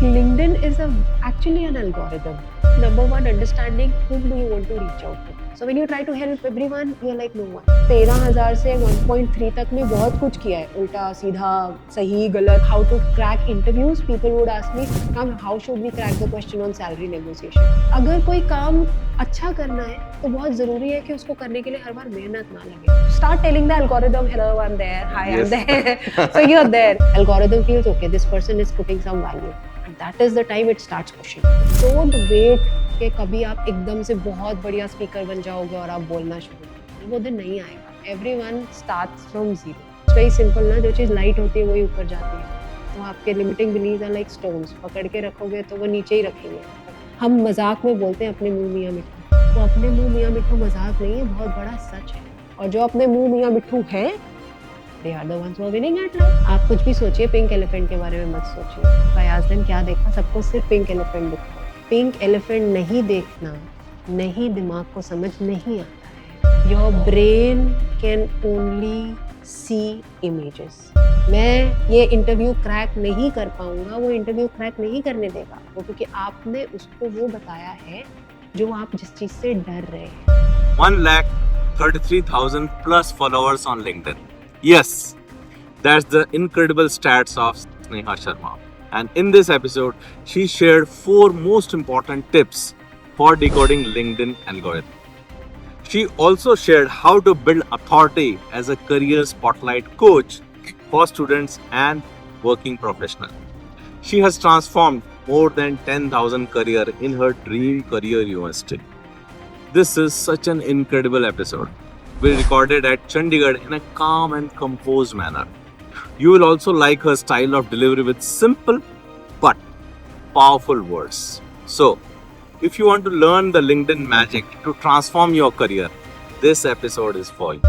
LinkedIn is actually an algorithm. Number one, understanding whom do you want to reach out to. So when you try to help everyone, you're like no one. 13,000 से 1.3 तक में बहुत कुछ किया है, उल्टा सीधा सही गलत. How to crack interviews? People would ask me, how should we crack the question on salary negotiation? अगर कोई काम अच्छा करना है तो बहुत जरूरी है कि उसको करने के लिए हर बार मेहनत ना लगे. Start telling the algorithm, hello, I'm there, hi, Yes. I'm there. So you're there. Algorithm feels okay, this person is putting some value. And that is the time it starts pushing. Don't wait कि कभी आप एकदम से बहुत बढ़िया speaker बन जाओगे और आप बोलना शुरू करोगे. वो दिन नहीं आएगा. Everyone starts from zero. It's very simple ना, जो चीज़ लाइट होती है वही ऊपर जाती है. तो आपके limiting beliefs are like stones. पकड़ के रखोगे तो वो नीचे ही रखेंगे. हम मजाक में बोलते हैं अपने मुंह मियाँ मिट्ठू. तो अपने मुंह मियाँ मिट्ठू मजाक नहीं है, बहुत बड़ा सच है. और जो अपने मुंह मियाँ मिट्ठू है, they are the ones who are winning at life. आप कुछ भी सोचिए, पिंक एलिफेंट के बारे में मत सोचिए. फयाज ने क्या देखा? सबको सिर्फ पिंक एलिफेंट दिखता है. पिंक एलिफेंट नहीं देखना, नहीं दिमाग को समझ नहीं आता है. Your brain can only see images. मैं ये इंटरव्यू क्रैक नहीं कर पाऊंगा, वो इंटरव्यू क्रैक नहीं करने देगा वो, क्योंकि आपने उसको वो बताया है जो आप जिस चीज से डर रहे हैं. 1,33,000 plus followers on LinkedIn. Yes, that's the incredible stats of Sneha Sharma. And in this episode, she shared 4 most important tips for decoding LinkedIn algorithm. She also shared how to build authority as a career spotlight coach for students and working professionals. She has transformed more than 10,000 career in her dream career university. This is such an incredible episode. We recorded at Chandigarh in a calm and composed manner. You will also like her style of delivery with simple but powerful words. So, if you want to learn the LinkedIn magic to transform your career, this episode is for you.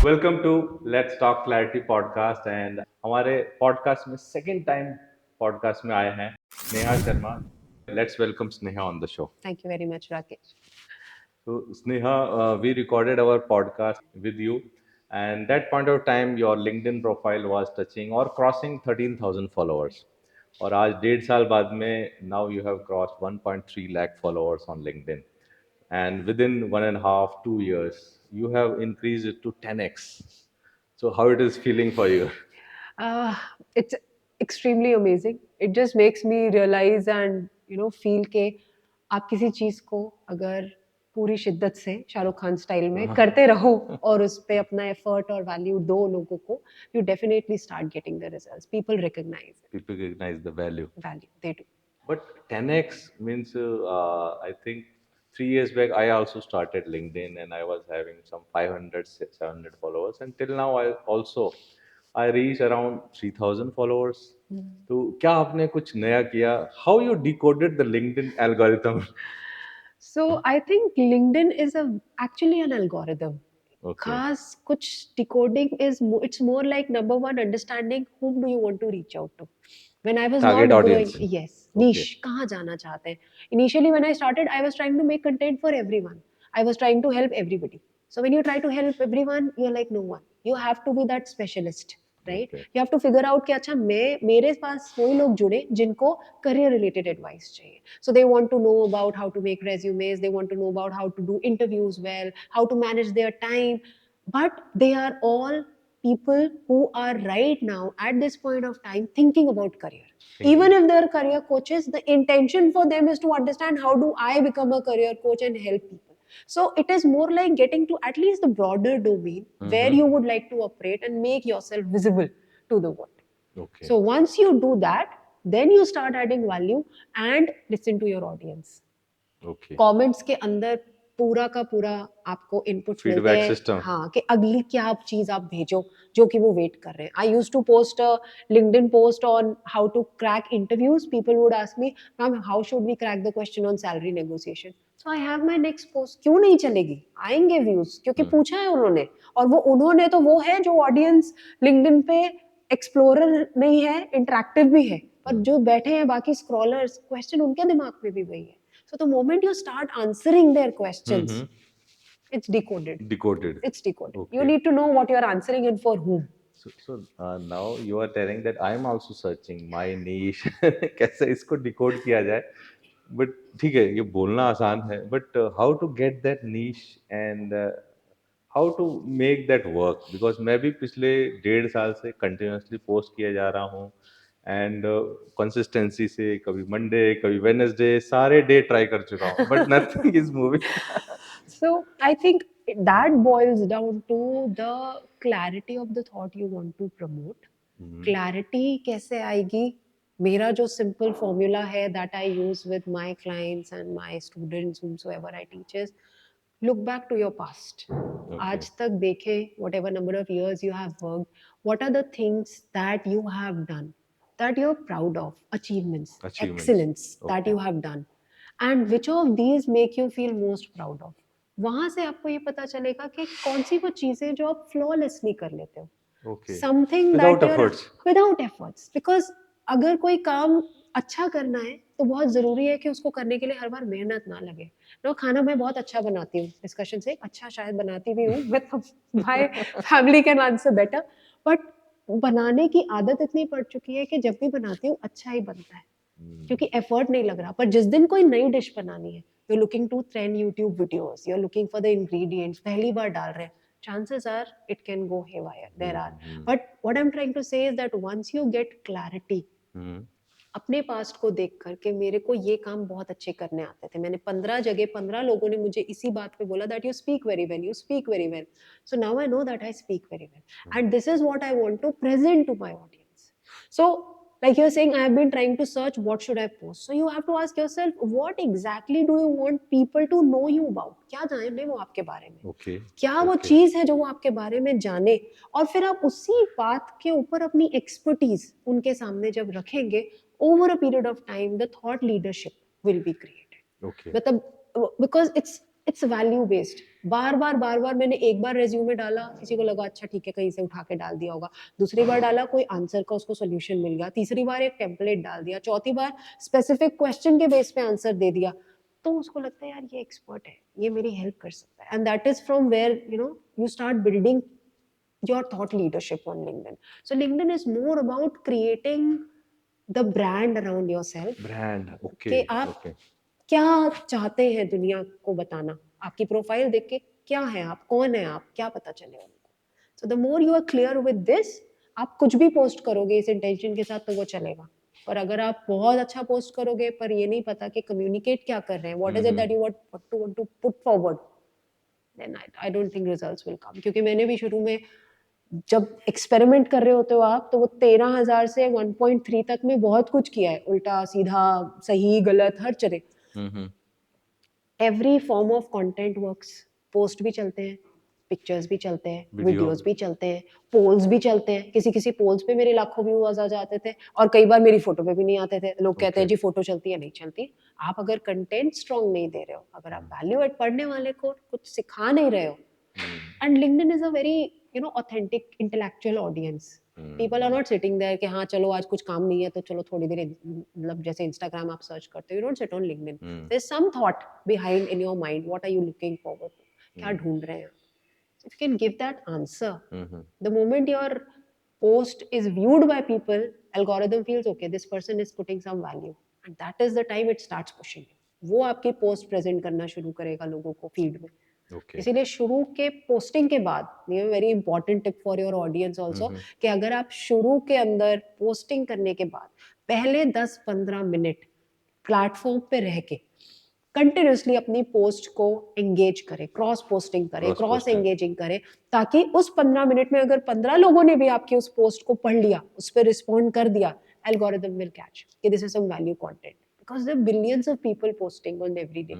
Welcome to let's talk clarity podcast. And हमारे podcast में second time podcast में आए हैं Sneha Sharma. Let's welcome Sneha on the show. Thank you very much, Rakesh. So Sneha, we recorded our podcast with you, and that point of time your LinkedIn profile was touching or crossing 13,000 followers. और आज 1.5 साल बाद में now you have crossed 1.3 lakh followers on LinkedIn, and within 1.5-2 years you have increased it to 10x. So how it is feeling for you? It's extremely amazing. It just makes me realize and feel के आप किसी चीज को अगर पूरी शिद्दत से Shahrukh Khan style में करते रहो और उस पे अपना एफर्ट और वैल्यू दो लोगों को, you definitely start getting the results. People recognize it. People recognize the value. They do. But 10x means, I think 3 years back, I also started LinkedIn and I was having some 500, 700 followers. And till now, I reach around 3,000 followers. तो क्या आपने कुछ नया किया? How you decoded the LinkedIn algorithm? So I think LinkedIn is actually an algorithm. Okay. खास कुछ decoding is it's more like number one, understanding whom do you want to reach out to. When I was Target not audience. going, yes, niche, कहाँ जाना चाहते हैं. Initially when I started, I was trying to make content for everyone. I was trying to help everybody. So when you try to help everyone, you're like no one. You have to be that specialist, right? Okay. You have to figure out कि अच्छा मेरे पास वही लोग जुड़े जिनको career related advice चाहिए. So they want to know about how to make resumes, they want to know about how to do interviews well, how to manage their time, but they are all people who are right now at this point of time thinking about career. Even if they're career coaches, the intention for them is to understand how do I become a career coach and help people. So it is more like getting to at least the broader domain where you would like to operate and make yourself visible to the world. Okay. So once you do that, then you start adding value and listen to your audience. Okay. Comments के अंदर पूरा का पूरा आपको inputs मिलते Feedback हैं. system. हाँ, कि अगली क्या चीज आप भेजो जो कि वो वेट कर रहे हैं. I used to post a LinkedIn post on how to crack interviews. People would ask me, "Ma'am, how should we crack the question on salary negotiation?" So I have my next post. क्यों नहीं चलेगी? आएंगे views क्योंकि पूछा है उन्होंने. और वो उन्होंने तो वो है जो ऑडियंस LinkedIn पे एक्सप्लोरर नहीं है, इंटरेक्टिव भी है, पर जो बैठे हैं बाकी स्क्रॉलर्स, क्वेश्चन उनके दिमाग में भी वही है. So the moment you start answering their questions, it's decoded. Decoded. It's decoded. You Okay. need to know what you are answering and for whom. So now you are telling that I am also searching my niche. कैसे इसको decode किया जाए? But ठीक है, ये बोलना आसान है. But how to get that niche and how to make that work? Because मैं भी पिछले 1.5 साल से continuously post किया जा रहा हूँ and consistency से कभी Monday, कभी Wednesday, सारे day try कर चुका हूँ. But nothing is moving. So I think that boils down to the clarity of the thought you want to promote. Clarity कैसे आएगी? मेरा जो simple formula है that I use with my clients and my students, whomsoever I teach is, look back to your past. आज तक देखें, whatever number of years you have worked, what are the things that you have done that you're proud of, achievements. Excellence that you have done, and which of these make you feel most proud of. वहां से आपको ये पता चलेगा कि कौन सी वो चीजें जो आप flawlessly कर लेते हो. Okay. Something Without that you're efforts. without efforts. Because अगर कोई काम अच्छा करना है तो बहुत जरूरी है कि उसको करने के लिए हर बार मेहनत ना लगे. नो, खाना मैं बहुत अच्छा बनाती हूँ, डिस्कशन से अच्छा शायद बनाती भी हूँ, with my family can answer better, but बनाने की आदत इतनी पड़ चुकी है कि जब भी बनाती हूँ अच्छा ही बनता है, क्योंकि एफर्ट नहीं लग रहा. पर जिस दिन कोई नई डिश बनानी है, you are looking to trend YouTube videos, you are looking for the ingredients, पहली बार डाल रहे हैं, chances are it can go haywire. There are. But what I'm trying to say is that once you get clarity, अपने past को देख कर के मेरे को ये काम बहुत अच्छे करने आते थे, मैंने 15 जगह 15 लोगों ने मुझे इसी बात पे बोला that you speak very well, you speak very well. So now I know that I speak very well and this is what I want to present to my audience. So like you're saying, I have been trying to search what should I post. So you have to ask yourself, what exactly do you want people to know you about? क्या जाने वो आपके बारे में? Okay. क्या वो चीज है जो वो आपके बारे में जाने, और फिर आप उसी बात के ऊपर अपनी एक्सपर्टीज उनके सामने जब रखेंगे, over a period of time the thought leadership will be created. Okay. मतलब because it's value based. बार बार मैंने एक बार रेज्यूमे डाला, किसी को लगा अच्छा ठीक है कहीं से उठा के डाल दिया होगा, दूसरी बार डाला कोई आंसर का उसको सोल्यूशन मिल गया, तीसरी बार एक टेम्पलेट डाल दिया, चौथी बार स्पेसिफिक क्वेश्चन के बेस पे आंसर दे दिया, तो उसको लगता है यार ये एक्सपर्ट है, ये मेरी हेल्प कर सकता है. And that is from where you start building your thought leadership on LinkedIn. So LinkedIn is more about creating the brand around yourself. Brand. Okay. कि आप क्या चाहते हैं दुनिया को बताना, आपकी प्रोफाइल देख के क्या है आप, कौन है आप, क्या पता चले उनको. So the more you are clear with this, आप कुछ भी पोस्ट करोगे इस इंटेंशन के साथ तो वो चलेगा. पर अगर आप बहुत अच्छा पोस्ट करोगे पर ये नहीं पता कि कम्युनिकेट क्या कर रहे हैं, what is it that you want to put forward, then I don't think results will come. क्योंकि मैंने भी शुरू में जब एक्सपेरिमेंट कर रहे होते हो आप, तो वो 13,000 से 1.3 तक में बहुत कुछ किया है, उल्टा सीधा सही गलत हर तरह. Every form of content works. Post भी चलते हैं, पिक्चर्स भी चलते हैं, वीडियोस भी चलते हैं, पोल्स भी चलते हैं. किसी पोल्स पे मेरे लाखों व्यूअर्स आ जाते थे और कई बार मेरी फोटो पे भी नहीं आते थे. लोग कहते हैं जी फोटो चलती है, नहीं चलती. आप अगर कंटेंट स्ट्रॉन्ग नहीं दे रहे हो, अगर आप वैल्यू एड पढ़ने वाले को कुछ सिखा नहीं रहे हो, and LinkedIn is a very authentic intellectual audience. People are not sitting there कि हाँ चलो आज कुछ काम नहीं है तो चलो थोड़ी देर, मतलब जैसे इंस्टाग्राम आप सर्च करते हो, you don't sit on LinkedIn. There's some thought behind in your mind. What are you looking forward to? क्या ढूंढ रहे हैं? If you can give that answer, the moment your post is viewed by people, algorithm feels okay, this person is putting some value, and that is the time it starts pushing you. वो आपकी post present करना शुरू करेगा लोगों को feed में. इसीलिए शुरू के पोस्टिंग के बाद, ये very important tip for your audience also, कि अगर आप शुरू के अंदर पोस्टिंग करने के बाद पहले 10-15 मिनट प्लेटफॉर्म पे रह के कंटिन्यूसली अपनी पोस्ट को एंगेज करें, क्रॉस पोस्टिंग करें, क्रॉस एंगेजिंग करें, ताकि उस 15 मिनट में अगर 15 लोगों ने भी आपकी उस पोस्ट को पढ़ लिया, उस पर रिस्पॉन्ड कर दिया, एल्गोरिथम विल कैच कि this is some value content, because there are billions of people posting on every day.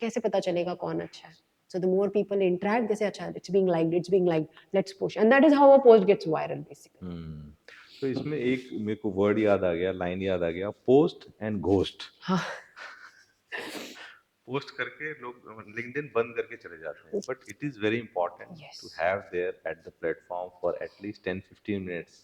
कैसे पता चलेगा कौन अच्छा है? So the more people interact, they say, "Acha, it's being liked, let's push," and that is how a post gets viral, basically. तो इसमें एक मेरे को वर्ड याद आ गया, लाइन याद आ गया, पोस्ट एंड घोस्ट. पोस्ट करके लोग लिंक्डइन बंद करके चले जाते हैं, but it is very important to have there at the platform for at least 10-15 minutes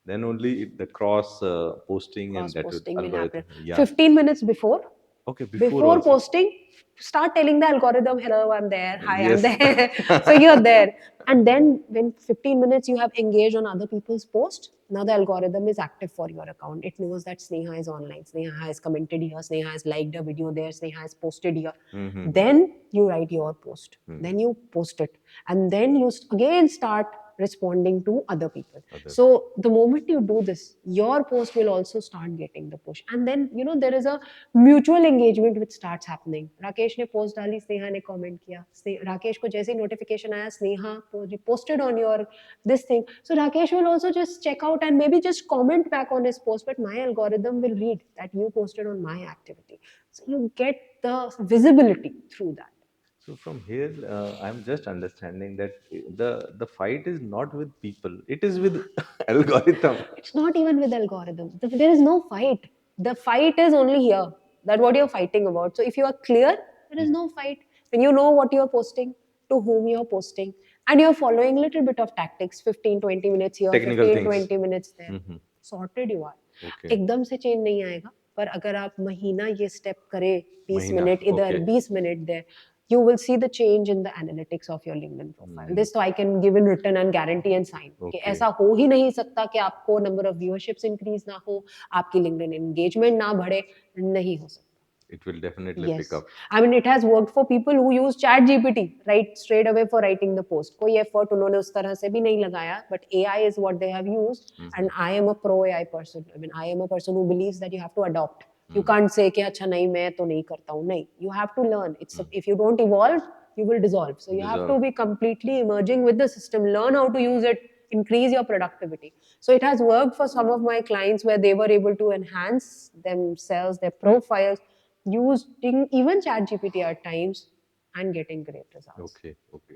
Then only the cross posting and Cross that will posting will happen. algorithm. Yeah. 15 minutes before, Okay, before before also. posting, start telling the algorithm, hello, I'm there, hi, I'm Yes. there. So you're there. And then when 15 minutes you have engaged on other people's post, now the algorithm is active for your account. It knows that Sneha is online, Sneha has commented here, Sneha has liked a video there, Sneha has posted here. Mm-hmm. Then you write your post, then you post it, and then you again start responding to other people. Other. So the moment you do this, your post will also start getting the push, and then there is a mutual engagement which starts happening. Rakesh ने post डाली, स्नेहा ने comment किया, राकेश को जैसे ही notification आया, Sneha posted on your this thing, so Rakesh will also just check out and maybe just comment back on his post, but my algorithm will read that you posted on my activity, so you get the visibility through that. So from here, I'm just understanding that the fight is not with people; it is with algorithm. It's not even with algorithm. There is no fight. The fight is only here. That what you're fighting about. So if you are clear, there is no fight. When you know what you're posting, to whom you're posting, and you're following little bit of tactics, 15, 20 minutes here, Technical 15, things. 20 minutes there. Mhm. Sorted you are. Okay. एकदम से change नहीं आएगा, पर अगर आप महीना ये step करें, 20 महीना, मिनट इधर, okay. 20 minute there, you will see the change in the analytics of your LinkedIn profile. This तो I can give in written and guarantee and sign. कि Okay. ऐसा हो ही नहीं सकता कि आपको number of viewerships increase ना हो, आपकी LinkedIn engagement ना बढ़े, नहीं हो सकता. It will definitely Yes. pick up. I mean, it has worked for people who use Chat GPT, right, straight away for writing the post. कोई effort उन्होंने उस तरह से भी नहीं लगाया, but AI is what they have used, and I am a pro AI person. I mean, I am a person who believes that you have to adopt. You can't say कि अच्छा नहीं मैं तो नहीं करता हूँ, नहीं. You have to learn. If you don't evolve, you will dissolve. So you have to be completely emerging with the system. Learn how to use it. Increase your productivity. So it has worked for some of my clients where they were able to enhance themselves, their profiles, using even ChatGPT at times, and getting great results. Okay, okay.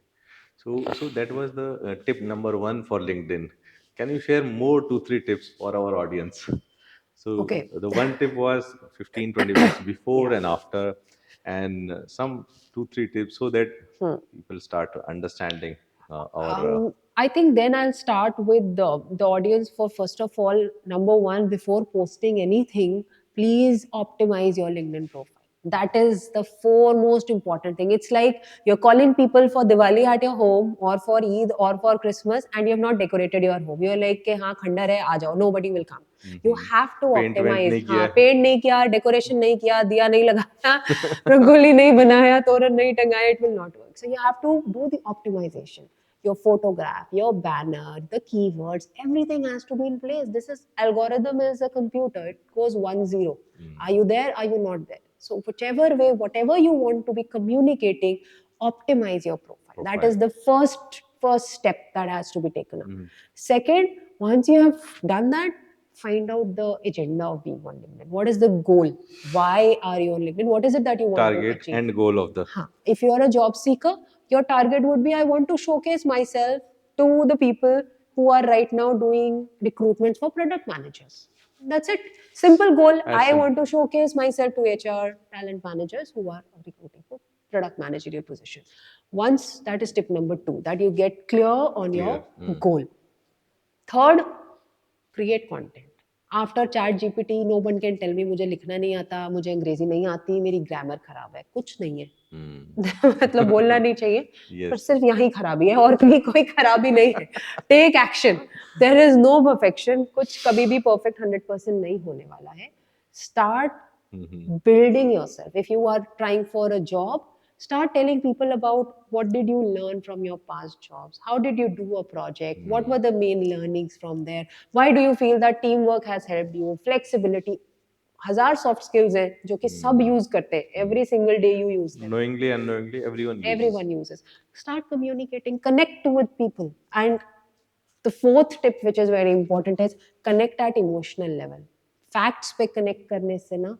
So that was the tip number one for LinkedIn. Can you share more 2-3 tips for our audience? So Okay. the one tip was 15-20 minutes before and after, and some 2-3 tips so that people start understanding our. I think then I'll start with the audience for first of all, number one, before posting anything, please optimize your LinkedIn profile. That is the foremost important thing. It's like you're calling people for Diwali at your home or for Eid or for Christmas and you have not decorated your home. You're like, ke, हाँ खंडर है, आ जाओ. Nobody will come. You have to Paint went optimize. नहीं हाँ, किया. Paint नहीं किया, decoration नहीं किया, दिया नहीं लगाया, रंगोली नहीं बनाया, तोरण नहीं टंगाया, it will not work. So you have to do the optimization. Your photograph, your banner, the keywords, everything has to be in place. This is algorithm is a computer. It goes 1-0. Are you there? Are you not there? So whichever way, whatever you want to be communicating, optimize your profile. That is the first step that has to be taken up. Second, once you have done that, find out the agenda of being on LinkedIn. What is the goal? Why are you on LinkedIn? What is it that you want to Target achieve? and goal of the. If you are a job seeker, your target would be I want to showcase myself to the people who are right now doing recruitments for product managers. That's it. Simple goal. I want to showcase myself to HR talent managers who are recruiting for product managerial position. Once that is tip number 2, that you get clear on your goal. Third, create content. After ChatGPT, no one can tell me मुझे लिखना नहीं आता, मुझे अंग्रेजी नहीं आती, मेरी grammar खराब है. कुछ नहीं है. मतलब बोलना नहीं चाहिए, पर सिर्फ यही खराबी है और कहीं कोई खराबी नहीं है. Take action. There is no perfection. कुछ कभी भी perfect 100% नहीं होने वाला है. Start building yourself. If you are trying for a job, start telling people about what did you learn from your past jobs, how did you do a project, what were the main learnings from there, why do you feel that teamwork has helped you, flexibility. हजार soft skills हैं जो कि सब use करते हैं. Every single day you use them. Knowingly, unknowingly, everyone uses. Start communicating, connect with people. And the fourth tip which is very important is connect at emotional level. Facts पे connect करने से ना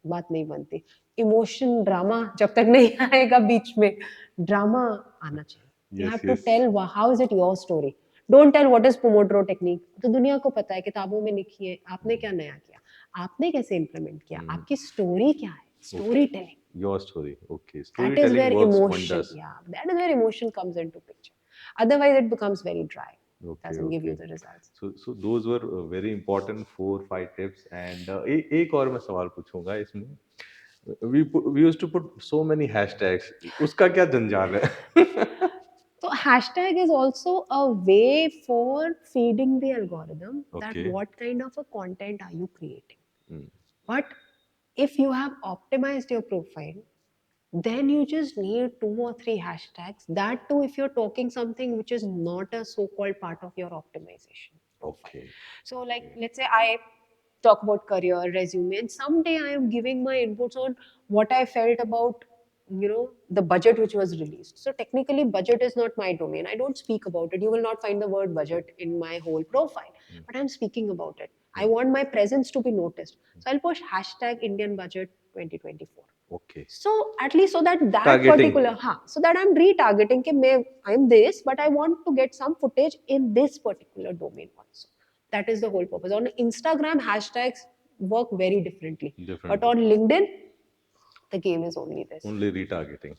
बात नहीं बनती. Emotion drama जब तक नहीं आएगा बीच में, drama आना चाहिए. You have to tell how is it your story. Don't tell what is Pomodoro technique. तो दुनिया को पता है, किताबों में लिखी है. आपने क्या नया किया, आपने कैसे इम्प्लीमेंट किया, आपकी स्टोरी क्या है. Story telling. Your story. Okay. That is where Storytelling works emotion, wonders. that is where emotion comes into picture. Otherwise, it becomes very dry. Okay, doesn't give you okay. the results. So those were very important 4-5 tips. And एक और मैं सवाल पूछूंगा इसमें. We used to put so many hashtags. उसका क्या जंजाल है? So hashtag is also a way for feeding the algorithm that Okay. what kind of a content are you creating. Hmm. But if you have optimized your profile, then you just need 2 or 3 hashtags. That too, if you're talking something which is not a so-called part of your optimization profile. Okay. So, like, let's say I talk about career, resume, and someday I am giving my inputs on what I felt about, the budget which was released. So technically, budget is not my domain. I don't speak about it. You will not find the word budget in my whole profile, but I'm speaking about it. I want my presence to be noticed. So I'll push hashtag Indian budget 2024. Okay. So at least so that Targeting. particular, so that I'm retargeting कि I'm this, but I want to get some footage in this particular domain also. That is the whole purpose. On Instagram, hashtags work very differently. Different. But on LinkedIn, the game is only this. Only retargeting.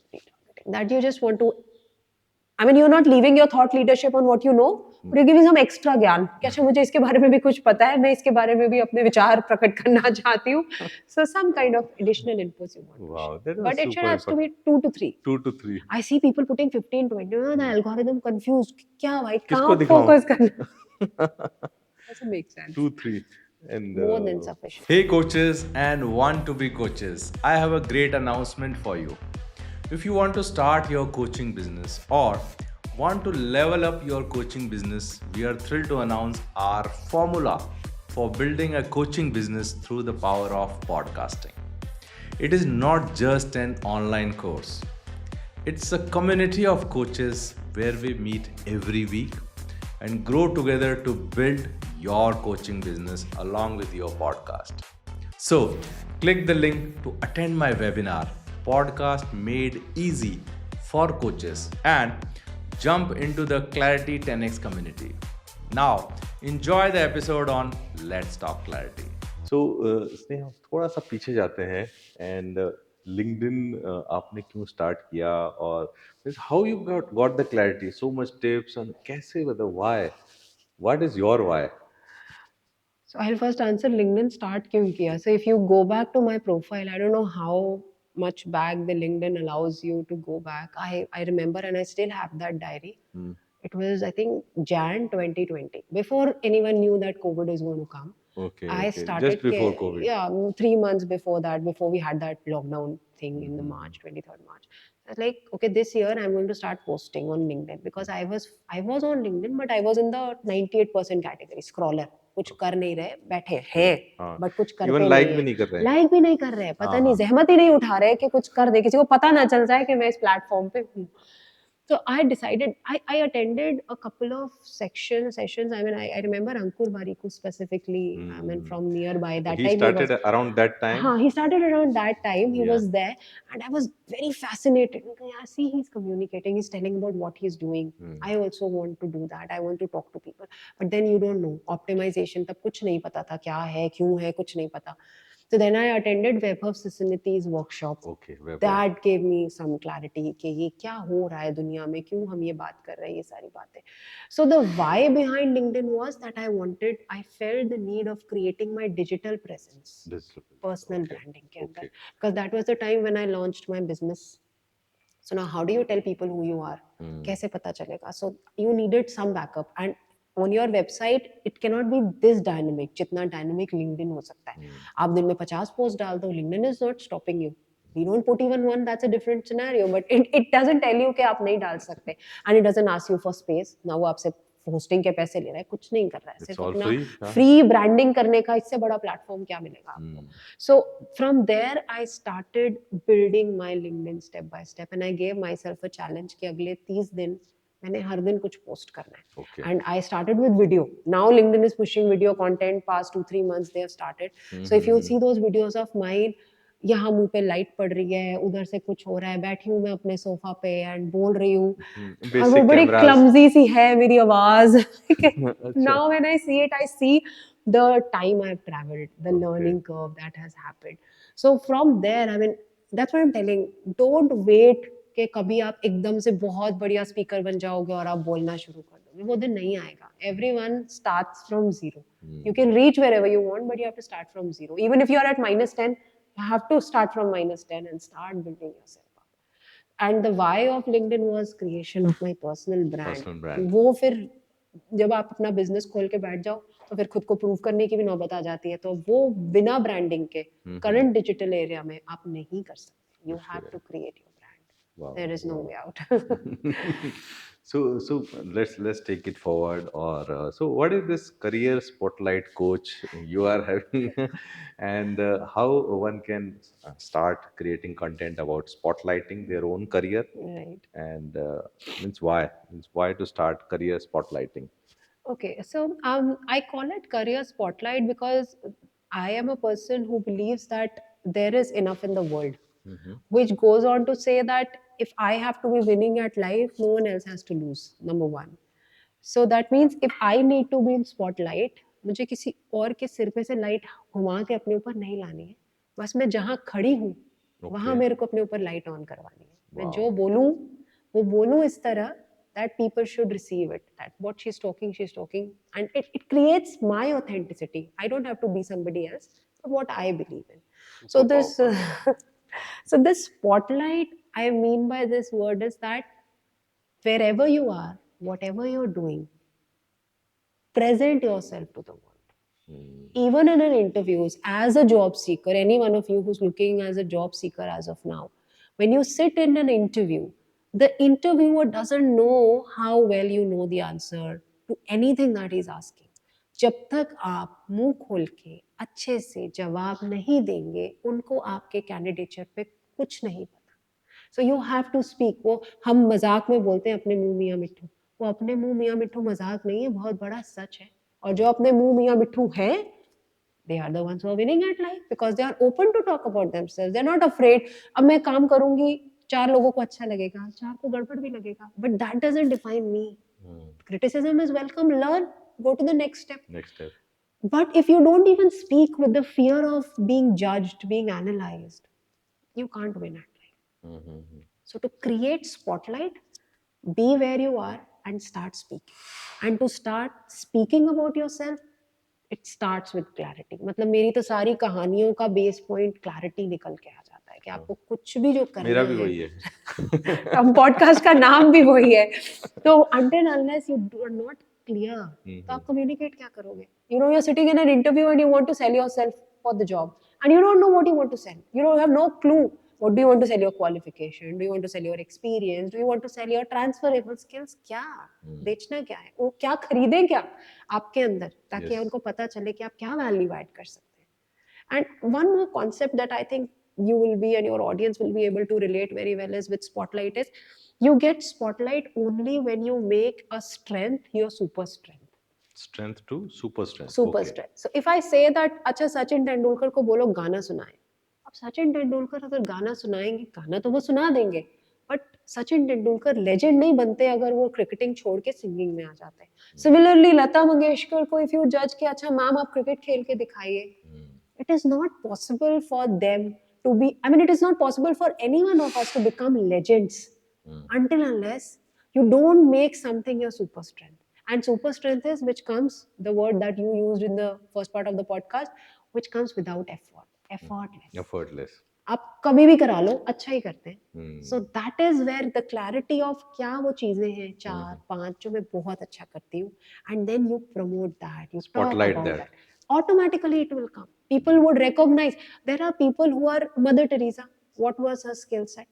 That you just want to, I mean, you're not leaving your thought leadership on what you know, but you're giving some extra ज्ञान कि अच्छा मुझे इसके बारे में भी कुछ पता है, मैं इसके बारे में भी अपने विचार प्रकट करना चाहती हूँ. So some kind of additional inputs you want to Wow, share. that was But it should super have to be 2 to 3. 2 to 3. I see people putting 15, 20. The algorithm confused. क्या भाई किसको कहाँ दिखाऊं? focus करना? Doesn't make sense. 2, 3. And More than sufficient. Hey coaches and want to be coaches, I have a great announcement for you. If you want to start your coaching business or want to level up your coaching business, we are thrilled to announce our formula for building a coaching business through the power of podcasting. It is not just an online course. It's a community of coaches where we meet every week and grow together to build your coaching business along with your podcast. So, click the link to attend my webinar, Podcast Made Easy for Coaches, and jump into the Clarity 10x community. Now, enjoy the episode on Let's Talk Clarity. So, Sneha थोड़ा सा पीछे जाते हैं and LinkedIn आपने क्यों start किया और how you got the clarity, so much tips and कैसे मतलब why, what is your why? So I'll first answer LinkedIn start kyun kiya. So if you go back to my profile, I don't know how much back the LinkedIn allows you to go back. I remember and I still have that diary. It was, I think, Jan 2020. Before anyone knew that COVID is going to come. Okay, I okay. started Just before COVID. Yeah, 3 months before that, before we had that lockdown thing in the March, 23rd March. I was like, okay, this year I'm going to start posting on LinkedIn because I was on LinkedIn, but I was in the 98% category, scroller. कुछ कर नहीं रहे, बैठे हैं, but कुछ करते Even नहीं like हैं. भी नहीं कर रहे हैं. लाइक भी नहीं कर रहे, पता नहीं, जहमत ही नहीं उठा रहे कि कुछ कर दे, किसी को पता ना चल जाए कि मैं इस प्लेटफॉर्म पे हूँ. So I decided, I attended a couple of sessions. I mean, I remember Ankur Bariku specifically, I mean, from nearby. That He time started around that time. he started around that time. He Yeah. was there, and I was very fascinated. Yeah, see, he's communicating. He's telling about what he's doing. I also want to do that. I want to talk to people. But then you don't know optimization. तब कुछ नहीं पता था क्या है, क्यों है, कुछ नहीं पता. So then I attended Vaibhav Sisanithi's workshop. Okay, Vaibhav. That gave me some clarity कि ये क्या हो रहा है दुनिया में, क्यों हम ये बात कर रहे हैं, ये सारी बातें. So the why behind LinkedIn was that I felt the need of creating my digital presence, personal branding के अंदर, because that was the time when I launched my business. So now how do you tell people who you are? कैसे पता चलेगा? So you needed some backup, and on your website it cannot be this dynamic जितना dynamic LinkedIn हो सकता है. आप दिन में 50 पोस्ट डाल दो, LinkedIn is not stopping you. We don't put even one, that's a different scenario, but it doesn't tell you कि आप नहीं डाल सकते, and it doesn't ask you for space. ना वो आपसे होस्टिंग के पैसे ले रहा है, कुछ नहीं कर रहा है, सिर्फ अपना फ्री ब्रांडिंग करने का इससे बड़ा प्लेटफॉर्म क्या मिलेगा आपको. So from there I started building my LinkedIn step by step, and I gave myself a challenge कि अगले 30 दिन मैंने हर दिन कुछ पोस्ट करना है. And I started with video. Now LinkedIn is pushing video content. Past 2-3 months they have started. So if you see those videos of mine, यहाँ मुंह पे लाइट पड़ रही है, उधर से कुछ हो रहा है, बैठी हूँ मैं अपने सोफा पे एंड बोल रही हूँ, और वो बड़ी क्लमजी सी है मेरी आवाज. Now when I see it, I see the time I've traveled, the learning curve that has happened. So from there, I mean, that's what I'm telling. Don't wait कि कभी आप एकदम से बहुत बढ़िया स्पीकर बन जाओगे और आप बोलना शुरू कर दोगे, वो दिन नहीं आएगा. Everyone starts from zero. You can reach wherever you want, but you have to start from zero. Even if you are at -10, you have to start from -10 and start building yourself up. And the why of LinkedIn was creation of my personal brand. Personal brand. वो फिर जब आप अपना business खोल के बैठ जाओ तो फिर खुद को प्रूव करने की भी नौबत आ जाती है, तो वो बिना ब्रांडिंग के करंट डिजिटल एरिया में आप नहीं कर सकते. You have to create your brand. Wow, There is no wow. way out. So let's take it forward. Or so, what is this career spotlight coach you are having, and how one can start creating content about spotlighting their own career, Right. and means why to start career spotlighting? Okay, so I call it career spotlight because I am a person who believes that there is enough in the world, which goes on to say that if I have to be winning at life, no one else has to lose. Number one. So that means if I need to be in spotlight, मुझे किसी और के सिर पे से light घुमा के अपने ऊपर नहीं लानी है. बस मैं जहाँ खड़ी हूँ वहाँ मेरे को अपने ऊपर लाइट ऑन करवानी है. मैं जो बोलूँ वो बोलूँ इस तरह that people should receive it, that what she's talking, and it creates my authenticity. I don't have to be somebody else, but what I believe in. So this so this spotlight, I mean by this word is that wherever you are, whatever you're doing, present yourself to the world. Even in an interviews, as a job seeker, any one of you who's looking as a job seeker as of now, when you sit in an interview, the interviewer doesn't know how well you know the answer to anything that he's asking. जब तक आप मुंह खोल के अच्छे से जवाब नहीं देंगे, उनको आपके कैंडिडेचर पे कुछ नहीं पता. So you have to speak. वो हम मजाक में बोलते हैं अपने मुंह मियाँ मिट्ठू. वो अपने मुंह मियाँ मिट्ठू मजाक नहीं है, बहुत बड़ा सच है. और जो अपने मुंह मियाँ मिट्ठू हैं, they are the ones who are winning at life because they are open to talk about themselves. They're not afraid. अब मैं काम करूंगी, 4 लोगों को अच्छा लगेगा, 4 को गड़बड़ भी लगेगा. But that doesn't define me. Criticism is welcome. Learn. Go to the next step. Next step. But if you don't even speak with the fear of being judged, being analyzed, you can't win at life. So to create spotlight, be where you are and start speaking. And to start speaking about yourself, it starts with clarity. मतलब मेरी तो सारी कहानियों का base point clarity निकल के आ जाता है कि आपको कुछ भी जो करना मेरा भी है. वही है. हम पॉडकास्ट का नाम भी वही है. तो until unless you are not clear, तो आप communicate क्या करोगे? You know, you're sitting in an interview and you want to sell yourself for the job, and you don't know what you want to sell. You don't have no clue. What do you want to sell? Your qualification? Do you want to sell your experience? Do you want to sell your transferable skills? क्या बेचना क्या है? वो क्या खरीदें क्या आपके अंदर, ताकि Yes. उनको पता चले कि आप क्या वैल्यू ऐड कर सकते हैं. And one more concept that I think you will be and your audience will be able to relate very well is with spotlight is you get spotlight only when you make a strength your super strength. Strength to super strength. Super Okay. strength. So if I say that अच्छा सचिन तेंदुलकर को बोलो गाना सुनाए, अब सचिन तेंदुलकर अगर गाना सुनाएंगे, गाना तो वो सुना देंगे, बट सचिन तेंदुलकर लेजेंड नहीं बनते अगर वो क्रिकेटिंग छोड़ के सिंगिंग में आ जाते हैं. सिमिलरली लता मंगेशकर को इफ यू जज कि अच्छा मैम आप क्रिकेट खेल के दिखाइए, it is not possible for them to be, I mean it is not possible for any one of us to become legends until unless you don't make something your super strength. And super strength is which comes, the word that you used in the first part of the podcast, which comes without effort, effortless. Effortless. आप कभी भी करा लो, अच्छा ही करते हैं. So that is where the clarity of क्या वो चीजें हैं 4-5 जो मैं बहुत अच्छा करती हूँ, and then you promote that, you Spotlight talk about that. automatically it will come. People would recognize. There are people who are Mother Teresa. What was her skill set?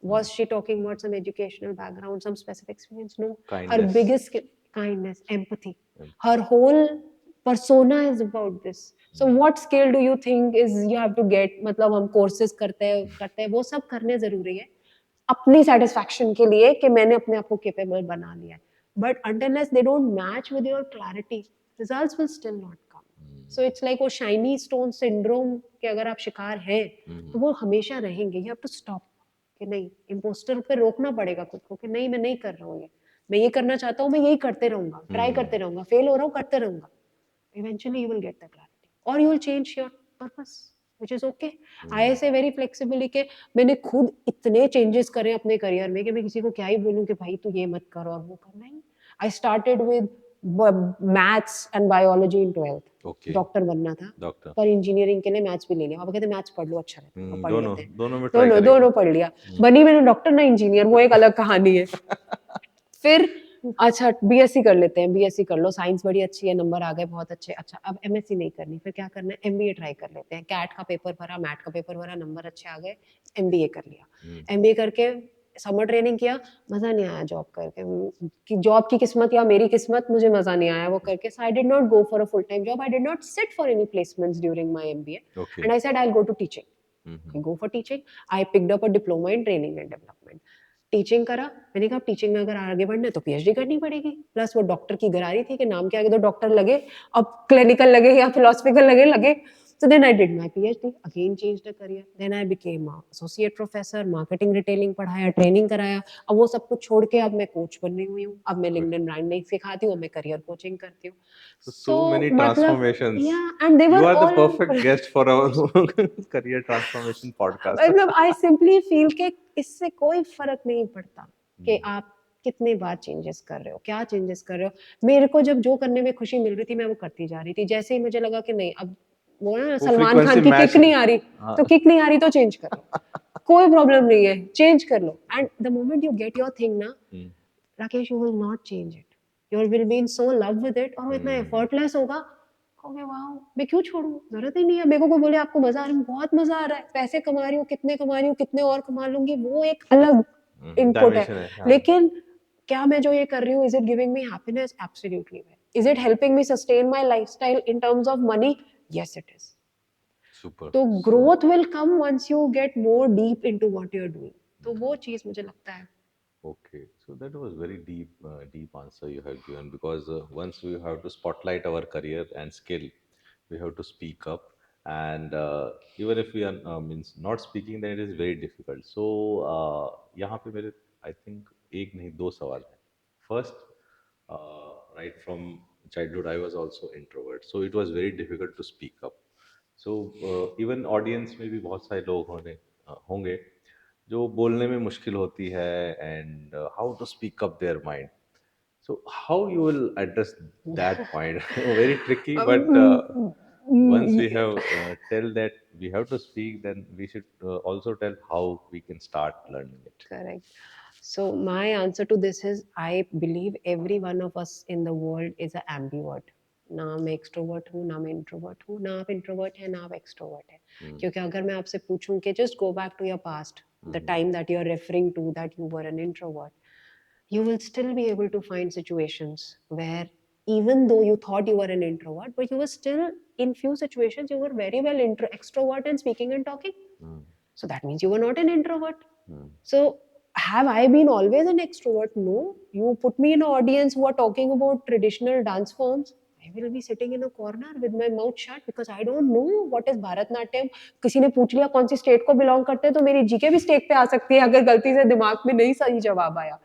Was she talking about some educational background, some specific experience? No. Her Kindness. biggest skill, kindness, empathy. Her whole persona is about this. So what skill do you think is you have to get? मतलब हम courses करते हैं वो सब करने जरूरी है अपनी satisfaction के लिए कि मैंने अपने आप को capable बना लिया है. But unless they don't match with your clarity, results will still not come. So it's like वो shiny stone syndrome के अगर आप शिकार हैं तो वो हमेशा रहेंगे. You have to stop कि नहीं, imposter पे रोकना पड़ेगा खुद को कि नहीं मैं नहीं कर रहा हूँ ये, मैं ये करना चाहता हूँ, मैं यही करते रहूंगा, ट्राई करते रहूंगा, फेल हो रहा हूँ करते रहूंगा. Eventually you will get the clarity or you will change your purpose, which is okay. I say very flexibly कि मैंने खुद इतने changes करे अपने करियर में कि मैं किसी को क्या ही बोलूँ कि भाई तू ये मत कर और वो कर. नहीं, I started with maths and biology in 12th, okay, doctor बनना था, डॉक्टर। पर इंजीनियरिंग के लिए मैथ्स भी ले लिया। पापा कहते मैथ्स पढ़ लो, अच्छा रहता है, पढ़ दोनों लेते हैं। दोनों में ट्राई दोनों करेंगे। दोनों पढ़ लिया, बनी मैंने डॉक्टर ना इंजीनियर, वो एक अलग कहानी है। फिर अच्छा बीएससी कर लेते हैं, बीएससी कर लो, साइंस बड़ी अच्छी है, नंबर आ गए बहुत अच्छे, अच्छा अब एमएससी नहीं करनी, फिर क्या करना है, एमबीए ट्राई कर लेते हैं। कैट का पेपर भरा, मैट का पेपर भरा, नंबर अच्छे आ गए, एमबीए कर लिया। एमबीए करके समर ट्रेनिंग किया, मजा नहीं आया जॉब करके, कि जॉब की किस्मत या मेरी किस्मत, मुझे मजा नहीं आया वो करके। So I did not go for a full time job, I did not sit for any placements during my MBA, okay. And I said I will go to teaching, go for teaching. I picked up a diploma in training and development. Teaching करा, मैंने कहा teaching में अगर आगे बढ़ना है तो PhD करनी पड़ेगी। प्लस वो डॉक्टर की गरारी थी कि नाम के आगे तो डॉक्टर लगे, अब क्लिनिकल लगे या फिलोसफिकल लगे। So then I did my PhD, again changed the career. Then I became a associate professor, marketing retailing पढ़ाया, ट्रेनिंग कराया। अब वो सब कुछ छोड़ के अब मैं कोच बननी हुई हूँ। अब मैं लिंक्डइन ब्रांड नहीं सिखाती हूँ, मैं करियर कोचिंग करती हूँ। So many मतलब transformations. yeah, and they You were are the all perfect guest for our career transformation podcast. मतलब आई सिंपली फील के इससे कोई फर्क नहीं पड़ता कि आप कितने बार चेंजेस कर रहे हो, क्या चेंजेस कर रहे हो। मेरे को जब जो करने में खुशी मिल रही थी मैं वो करती जा रही थी। जैसे ही मुझे लगा कि नहीं अब वो ना वो सलमान frequency खान की match- किक नहीं आ रही, हाँ। तो किक नहीं आ रही तो चेंज कर लो, कोई प्रॉब्लम नहीं है, चेंज कर लो। And the moment you get your thing ना Rakesh, you will not change it, you will be in so love with it, और वो इतना एफर्टलेस होगा, कहोगे वाओ मैं क्यों छोड़ूं, जरूरत ही नहीं है। मेरे को कोई बोले आपको मजा आ रहा है, बहुत मजा आ रहा है, पैसे कमा रही हूँ, कितने कमा रही हूँ, कितने और कमा लूंगी, वो एक अलग इनपुट है। dimension है, हाँ। लेकिन क्या मैं जो ये कर रही हूँ, is it giving me happiness? Absolutely. Is it helping me sustain my lifestyle in terms of money? Yes it is. Super. तो growth will come once you get more deep into what you are doing. तो वो चीज मुझे लगता है। Okay, so that was very deep answer you have given, because once we have to spotlight our career and skill, we have to speak up, and even if we are means not speaking, then it is very difficult. So यहाँ पे मेरे I think एक नहीं दो सवाल हैं. First, right from childhood, I was also introvert, so it was very difficult to speak up. So even audience में भी बहुत सारे लोग होंगे जो बोलने में मुश्किल होती है, and how to speak up their mind. So how you will address that point? Very tricky, but once we have tell that we have to speak, then we should also tell how we can start learning it. Correct. So my answer to this is, I believe every one of us in the world is an ambivert. ना मैं extrovert हूँ, ना मैं introvert हूँ, ना आप introvert है, ना आप एक्सट्रोवर्ट है। क्योंकि अगर मैं आपसे पूछूं कि just go back to your past, the time that you are referring to, that you were an introvert, you will still be able to find situations where even though you thought you were an introvert, but you were still, in few situations you were very well extrovert and speaking and talking. So that means you were not an introvert. So have I been always an extrovert? No. You put me in an audience who are talking about traditional dance forms, I will be sitting in a corner with my mouth shut because I don't know what is Bharatnatyam. किसी ने पूछ लिया कौन सी state को belong करते हैं, तो मेरी जीके भी स्टेट पे आ सकती है अगर गलती से दिमाग में नहीं सही जवाब आया।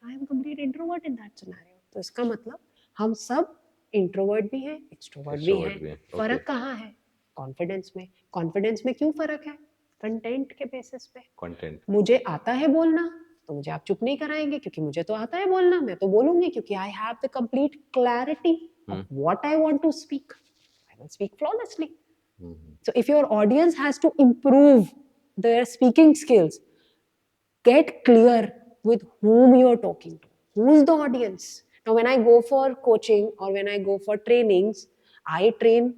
I am complete introvert in that scenario. तो इसका मतलब हम सब इंट्रोवर्ट भी हैं, एक्सट्रोवर्ट भी Extrovert भी हैं। हैं, फर्क okay. कहाँ है? कॉन्फिडेंस में। कॉन्फिडेंस में क्यों फर्क है? कंटेंट के बेसिस पे। Content. मुझे आता है बोलना, तो मुझे आप चुप नहीं कराएंगे क्योंकि मुझे तो आता है बोलना, मैं तो बोलूंगी क्योंकि I have the complete clarity of what I want to speak. I will speak flawlessly. So if your audience has to improve their speaking skills, get clear with whom you are talking to. Who's the audience? Now, when I go for coaching or when I go for trainings, I train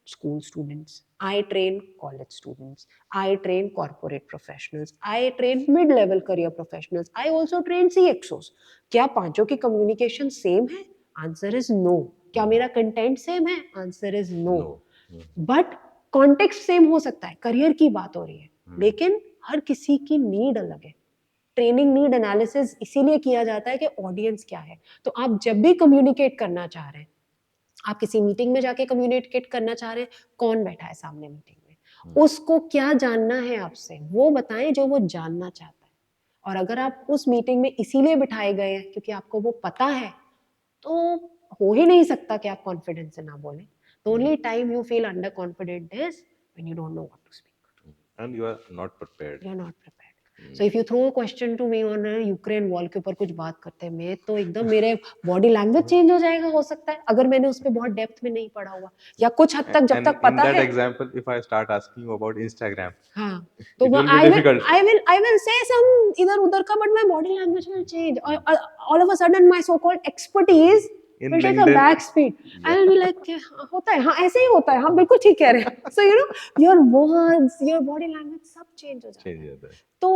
school students, I train college students, I train corporate professionals, I train mid-level career professionals, I also train CXOs. क्या पांचों की communication same है? Answer is no. क्या मेरा content same है? Answer is no. But context same हो सकता है, करियर की बात हो रही है, लेकिन हर किसी की नीड अलग है। ट्रेनिंग नीड एनालिसिस इसीलिए किया जाता है कि ऑडियंस क्या है। तो आप जब भी कम्युनिकेट करना चाह रहे हैं, आप किसी मीटिंग में जाके कम्युनिकेट करना चाह रहे हैं, कौन बैठा है सामने मीटिंग में, उसको क्या जानना है आपसे, वो बताएं जो वो जानना चाहता है। और अगर आप उस मीटिंग में इसीलिए बिठाए गए हैं क्योंकि आपको वो पता है, तो हो ही नहीं सकता कि आप कॉन्फिडेंस से ना बोलें। The only time you feel underconfident is when you don't know what to speak. And you are not prepared. You're not prepared. So if you throw a question to me on Ukraine war के ऊपर कुछ बात करते हैं, मैं तो एकदम मेरे बॉडी लैंग्वेज चेंज हो जाएगा, हो सकता है, अगर मैंने उस पर बहुत डेप्थ में नहीं पढ़ा हुआ, या कुछ हद तक जब And तक in पता that है. example, if I start asking you about Instagram, हाँ, तो it will be I will difficult. I will say some इधर उधर का, but my body language will change. All of a sudden my so-called expertise In will take a LinkedIn, back speed. I will be like, हाँ, होता है, हाँ ऐसे ही होता है, हाँ बिल्कुल ठीक कह रहे हैं. So you know, your words, your body language सब change हो जाता है. change होता है. तो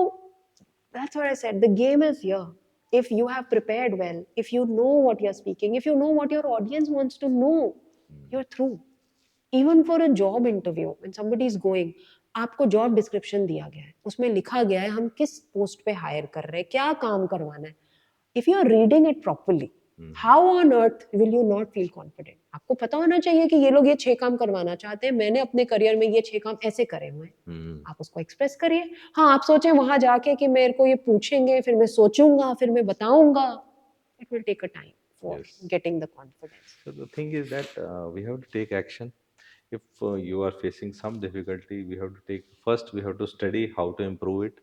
that's what I said. The game is here. If you have prepared well, if you know what you're speaking, if you know what your audience wants to know, you're through. Even for a job interview, when somebody is going, आपको job description दिया गया है, उसमें लिखा गया है हम किस पोस्ट पे हायर कर रहे हैं, क्या काम करवाना है. If you are reading it properly, how on earth will you not feel confident. आपको पता होना चाहिए कि ये लोग ये 6 काम करवाना चाहते हैं, मैंने अपने करियर में ये 6 काम ऐसे करे हुए हैं. आप उसको एक्सप्रेस करिए. हाँ, आप सोचें वहां जाके कि मेरे को ये पूछेंगे, फिर मैं सोचूंगा, फिर मैं बताऊंगा. It will take a time for Yes. getting the confidence. So the thing is that we have to take action. If you are facing some difficulty, we have to take first. We have to study how to improve it,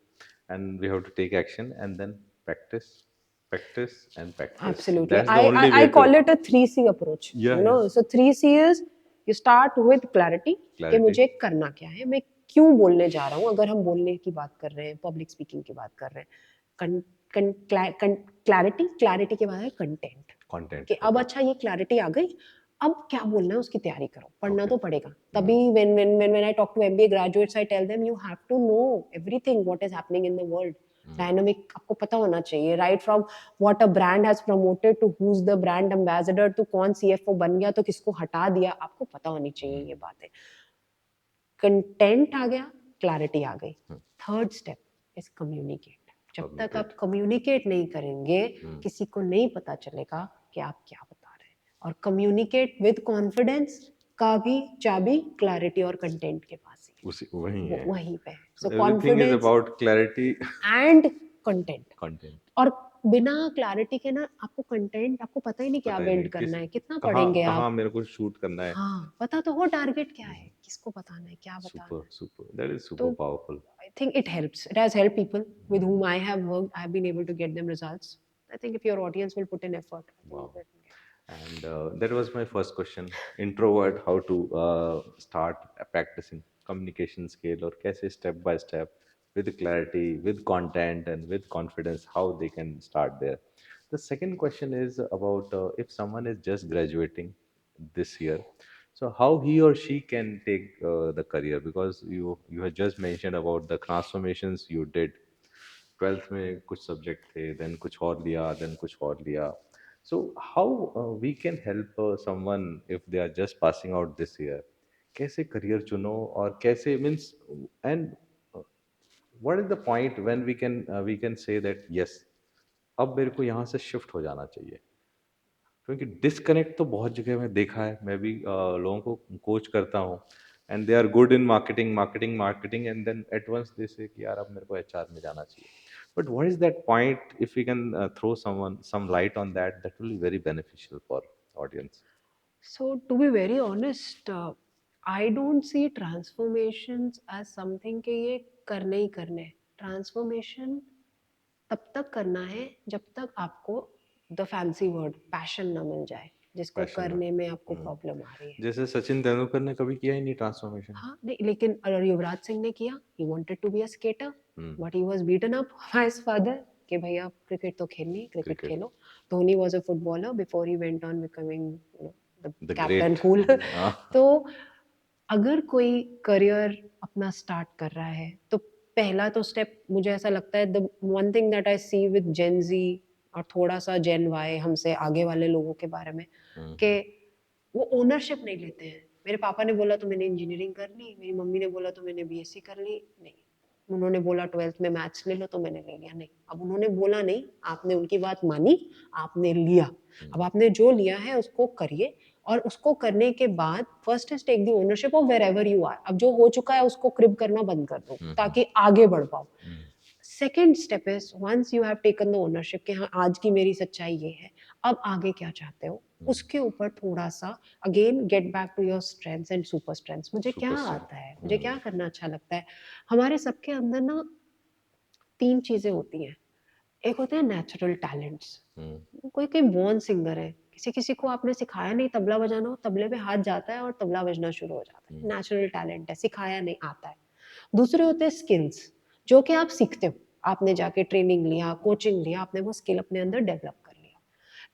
and we have to take action, and then practice, practice, and practice. Absolutely. That's the only I way call to. it a 3C approach. Yeah, You know, yeah. so 3C is you start with clarity. कि Clarity. मुझे करना क्या है, मैं क्यों बोलने जा रहा हूँ. अगर हम बोलने की बात कर रहे हैं, पब्लिक स्पीकिंग की बात कर रहे हैं, क्लैरिटी के बाद है कंटेंट. Content. कि अब अच्छा ये क्लैरिटी आ गई, अब क्या बोलना है उसकी तैयारी करो, पढ़ना Okay. तो पड़ेगा. तभी when I talk to MBA graduates, I tell them you have to know everything what is happening in the world. Dynamic आपको पता होना चाहिए, right from what a brand has promoted to who's the brand ambassador to कौन CFO बन गया तो किसको हटा दिया, आपको पता होनी चाहिए ये बातें. कंटेंट आ गया, क्लैरिटी आ गई. Third step is communicate. जब तक आप कम्युनिकेट नहीं करेंगे, किसी को नहीं पता चलेगा कि आप क्या बता रहे हैं. और कम्युनिकेट विद कॉन्फिडेंस का भी चाबी क्लैरिटी और कंटेंट के पास ही उसी वही है. वहीं पे. सो Everything is confidence about clarity. And content. Content. और बिना क्लैरिटी के ना आपको कंटेंट, आपको पता ही नहीं क्या पता ही बिल्ड नहीं करना है, कितना कहाँ पढ़ेंगे कहाँ आप. मेरे को शूट करना है. हाँ, पता तो हो टारगेट क्या है, किसको बताना है, क्या बताना Super, है. super. That is super तो powerful. I think it helps. It has helped people with whom I have worked. I have been able to get them results. I think if your audience will put in effort, I think Wow. they can get. And that was my first question. Introvert, how to start practicing communication skill, or कैसे step by step with clarity, with content, and with confidence, how they can start there. The second question is about if someone is just graduating this year, so how he or she can take the career, because you had just mentioned about the transformations you did. 12th में कुछ subject थे, then कुछ और लिया, then कुछ और लिया. So how we can help someone if they are just passing out this year? कैसे करियर चुनो, और कैसे means, and what is the point when we can say that yes, अब मेरे को यहाँ से शिफ्ट हो जाना चाहिए? क्योंकि डिस्कनेक्ट तो बहुत जगह में देखा है, मैं भी लोगों को कोच करता हूँ, and they are good in marketing marketing marketing, and then at once they say कि यार अब मेरे को एचआर में जाना चाहिए. But what is that point? If you can throw some light on that, that will be very beneficial for audience. So, to be very honest, I don't see transformations as something कि ये करने ही करने. Transformation तब तक करना है जब तक आपको the fancy word passion ना मिल जाए, जिसको Passion ना. करने में आपको प्रॉब्लम आ रही है. जैसे सचिन तेंदुलकर ने कभी किया ही नहीं ट्रांसफॉर्मेशन. हाँ नहीं, लेकिन युवराज सिंह ने किया. He wanted to be a skater, but he was beaten up by his father कि भैया क्रिकेट तो खेलनी है, cricket Cricket. Khelo. Dhoni was a footballer before he went on becoming, you know, the The captain great. cool. हाँ. तो अगर कोई career अपना स्टार्ट कर रहा है, तो पहला तो स्टेप मुझे ऐसा लगता है, the one thing that I see with Gen Z और थोड़ा सा जेन वाई, हमसे आगे वाले लोगों के बारे में, कि वो ओनरशिप नहीं लेते हैं. मेरे पापा ने बोला तो मैंने इंजीनियरिंग कर ली, मेरी मम्मी ने बोला तो मैंने बीएससी कर ली. नहीं, उन्होंने बोला 12th में मैथ्स ले लो तो मैंने ले लिया. नहीं, अब उन्होंने बोला नहीं, आपने उनकी बात मानी, आपने लिया. अब आपने जो लिया है उसको करिए, और उसको करने के बाद first is take the ownership of wherever you are. अब जो हो चुका है उसको क्रिब करना बंद कर दो ताकि आगे बढ़ पाओ. Second step is once you have taken the ownership कि हाँ आज की मेरी सच्चाई ये है, अब आगे क्या चाहते हो, उसके ऊपर थोड़ा सा again get back to your strengths and super strengths. मुझे क्या आता है, मुझे क्या करना अच्छा लगता है. हमारे सबके अंदर ना तीन चीजें होती हैं। एक होते हैं नेचुरल टैलेंट्स। हम्म, कोई कोई बॉर्न सिंगर है, किसी किसी को आपने सिखाया नहीं तबला बजाना, हो तबले पे हाथ जाता है और तबला बजना शुरू हो जाता है, हम्म, नेचुरल टैलेंट है, सिखाया नहीं, आता है। दूसरे होते हैं स्किल्स, जो कि आप सीखते हो, आपने जाके ट्रेनिंग लिया, कोचिंग लिया, आपने वो स्किल अपने अंदर डेवलप कर लिया।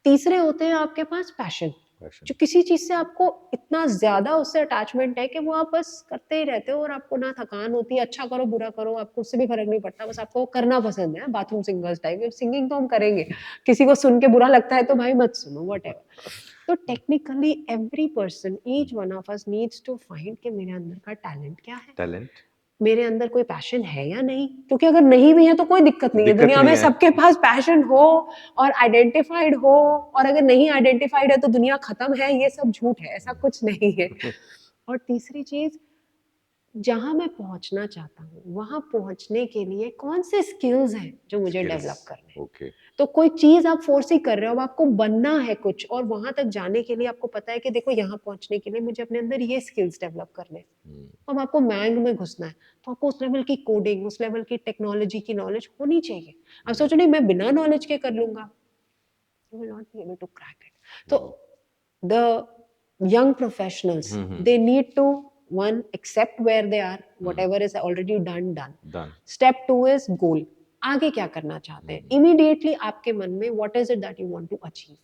तीसरे होते हैं आपके पास पैशन, passion. जो किसी चीज से आपको इतना ज्यादा उससे अटैचमेंट है कि वो आप बस करते ही रहते हो और आपको ना थकान होती है, अच्छा करो बुरा करो आपको उससे भी फर्क नहीं पड़ता, बस आपको वो करना पसंद है। बाथरूम सिंगर्स टाइप सिंगिंग तो हम करेंगे, किसी को सुन के बुरा लगता है तो भाई मत सुनो, वट एवर। तो technically every person, each one of us needs to find कि मेरे अंदर का टैलेंट क्या है, Talent. मेरे अंदर कोई पैशन है या नहीं। क्योंकि अगर नहीं भी है तो कोई दिक्कत नहीं है, दिक्कत दुनिया नहीं में है। सबके पास पैशन हो और आइडेंटिफाइड हो, और अगर नहीं आइडेंटिफाइड है तो दुनिया खत्म है, ये सब झूठ है, ऐसा कुछ नहीं है। और तीसरी चीज, जहां मैं पहुंचना चाहता हूँ वहां पहुंचने के लिए कौन से स्किल्स हैं जो मुझे Skills. डेवलप करने हैं। Okay. तो कोई चीज आप फोर्स ही कर रहे हो, अब आपको बनना है कुछ, और वहां तक जाने के लिए आपको पता है कि देखो यहाँ पहुंचने के लिए मुझे अपने अंदर ये स्किल्स डेवलप करने हैं। हम्म, अब आपको मैंग में घुसना है तो आपको उस लेवल की कोडिंग, उस लेवल की टेक्नोलॉजी की नॉलेज होनी चाहिए। अब सोचो नहीं मैं बिना नॉलेज के कर लूंगा, you will not be able to crack it. तो the young professionals, hmm, they need to one accept where they are, hmm, whatever is already done done. done. Step 2 is goal, आगे क्या करना चाहते हैं, हम्म, immediately आपके मन में what is it that you want to achieve,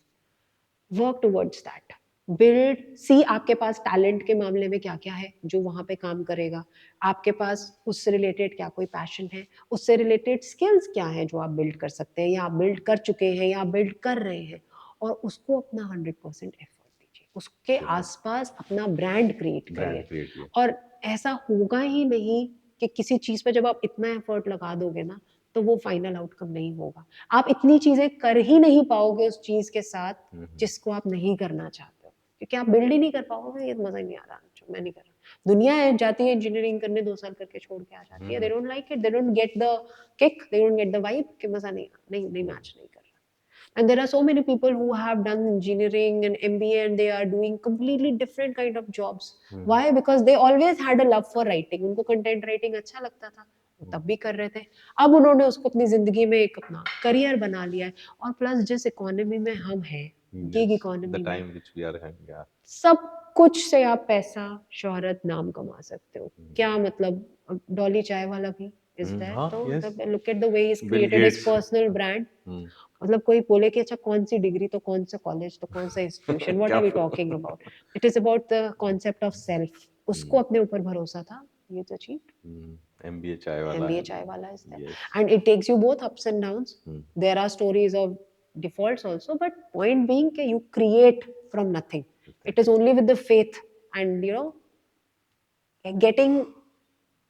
work towards that, build, see आपके पास टैलेंट के मामले में क्या क्या है जो वहां पे काम करेगा, आपके पास उससे रिलेटेड क्या कोई पैशन है, उससे रिलेटेड स्किल्स क्या है जो आप बिल्ड कर सकते हैं या आप बिल्ड कर चुके हैं या बिल्ड कर रहे हैं, और उसको अपना 100% एफर्ट दीजिए, उसके Super. आसपास अपना ब्रांड क्रिएट Brand करिए। create किया. और ऐसा होगा ही नहीं कि किसी चीज पे जब आप इतना एफर्ट लगा दोगे ना तो वो फाइनल आउटकम नहीं होगा। आप इतनी चीजें कर ही नहीं पाओगे उस चीज के साथ जिसको आप नहीं करना चाहते हो, क्योंकि आप बिल्ड ही नहीं कर पाओगे, ये मजा ही नहीं आ रहा, जो मैं नहीं कर रहा। दुनिया है जाती है इंजीनियरिंग करने, 2 साल करके छोड़ के आ जाती है, they don't like it, they don't get the kick, they don't get the vibe, कि मजा नहीं नहीं मैच नहीं कर रहा। And there are so many people who have done engineering and MBA and they are doing completely different kind of jobs. Why? Because they always had a love for writing. उनको content writing अच्छा लगता था, वो तब भी कर रहे थे। अब उन्होंने उसको अपनी जिंदगी में एक अपना करियर बना लिया है। और प्लस जिस इकोनॉमी में हम हैं, गिग Yes, इकोनॉमी the में, time which we are having, yeah. सब कुछ से आप पैसा, शोहरत, नाम कमा सकते हो। क्या मतलब, डॉली चाय वाला भी इज देयर, हाँ, तो yes. Look at the way is Bill created his Gates. Personal brand. Hmm, मतलब कोई बोले कि अच्छा कौन सी डिग्री, तो कौन सा कॉलेज, तो कौन सा इंस्टीट्यूशन, व्हाट क्या are we talking about, it is about the concept of self. उसको अपने ऊपर भरोसा था, ये तो अचीव। MBA चाय वाला MBA है. चाय वाला is there, Yes. and it takes you both ups and downs. Hmm. There are stories of defaults also, but point being कि you create from nothing. It is only with the faith and getting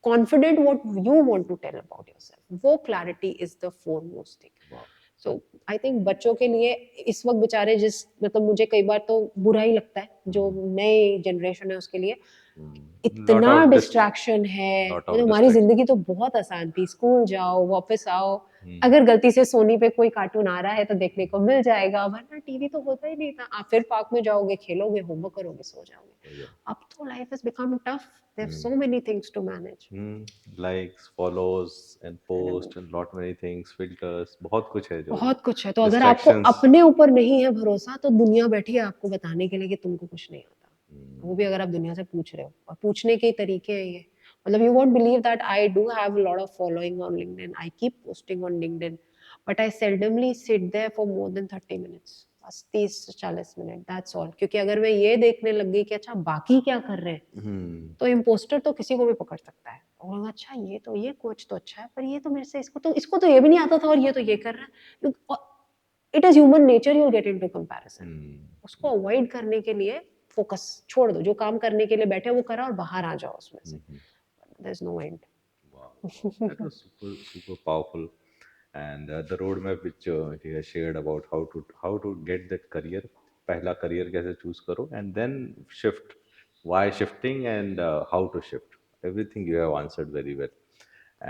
confident what you want to tell about yourself. वो clarity is the foremost thing. Wow. So I think बच्चों के लिए इस वक्त बेचारे, जिस मतलब मुझे कई बार तो बुरा ही लगता है जो नए जनरेशन है उसके लिए, इतना Lot of डिस्ट्रैक्शन है। lot of मतलब हमारी distraction. जिंदगी तो बहुत आसान थी, स्कूल जाओ वापस आओ, अगर गलती से सोनी पे कोई कार्टून आ रहा है तो देखने को मिल जाएगा, वरना टीवी तो होता ही नहीं था। आप फिर पार्क में जाओगे, खेलोगे, होमवर्क करोगे, सो जाओगे। अब तो life has become tough, there are so many things to manage. Likes, follows and post and lot many things, filters, बहुत कुछ है जो बहुत कुछ है, तो अगर आपको distractions. अपने ऊपर नहीं है भरोसा तो दुनिया बैठी है आपको बताने के लिए कि तुमको कुछ नहीं आता। वो भी अगर आप दुनिया से पूछ रहे हो, और पूछने के तरीके हैं ये। मतलब you won't believe that I do have a lot of following on LinkedIn, I keep posting on LinkedIn, but I seldomly sit there for more than 30 minutes, बस 30 से 40 मिनट, दैट्स ऑल। क्योंकि अगर मैं ये देखने लग गई कि अच्छा बाकी क्या कर रहे हैं, तो इम्पोस्टर तो किसी को भी पकड़ सकता है, और अच्छा ये तो, ये कोच तो अच्छा है, पर ये तो मेरे से, इसको तो ये भी नहीं आता था और ये तो ये कर रहा है। It is human nature, you will get into comparison. उसको अवॉइड करने के लिए फोकस छोड़ दो, जो काम करने के लिए बैठे वो करा और बाहर आ जाओ उसमें से, there is no end. Wow, that was super powerful, and the roadmap which he has shared about how to get that career, पहला career कैसे choose करो, and then shift, why shifting and how to shift. Everything you have answered very well,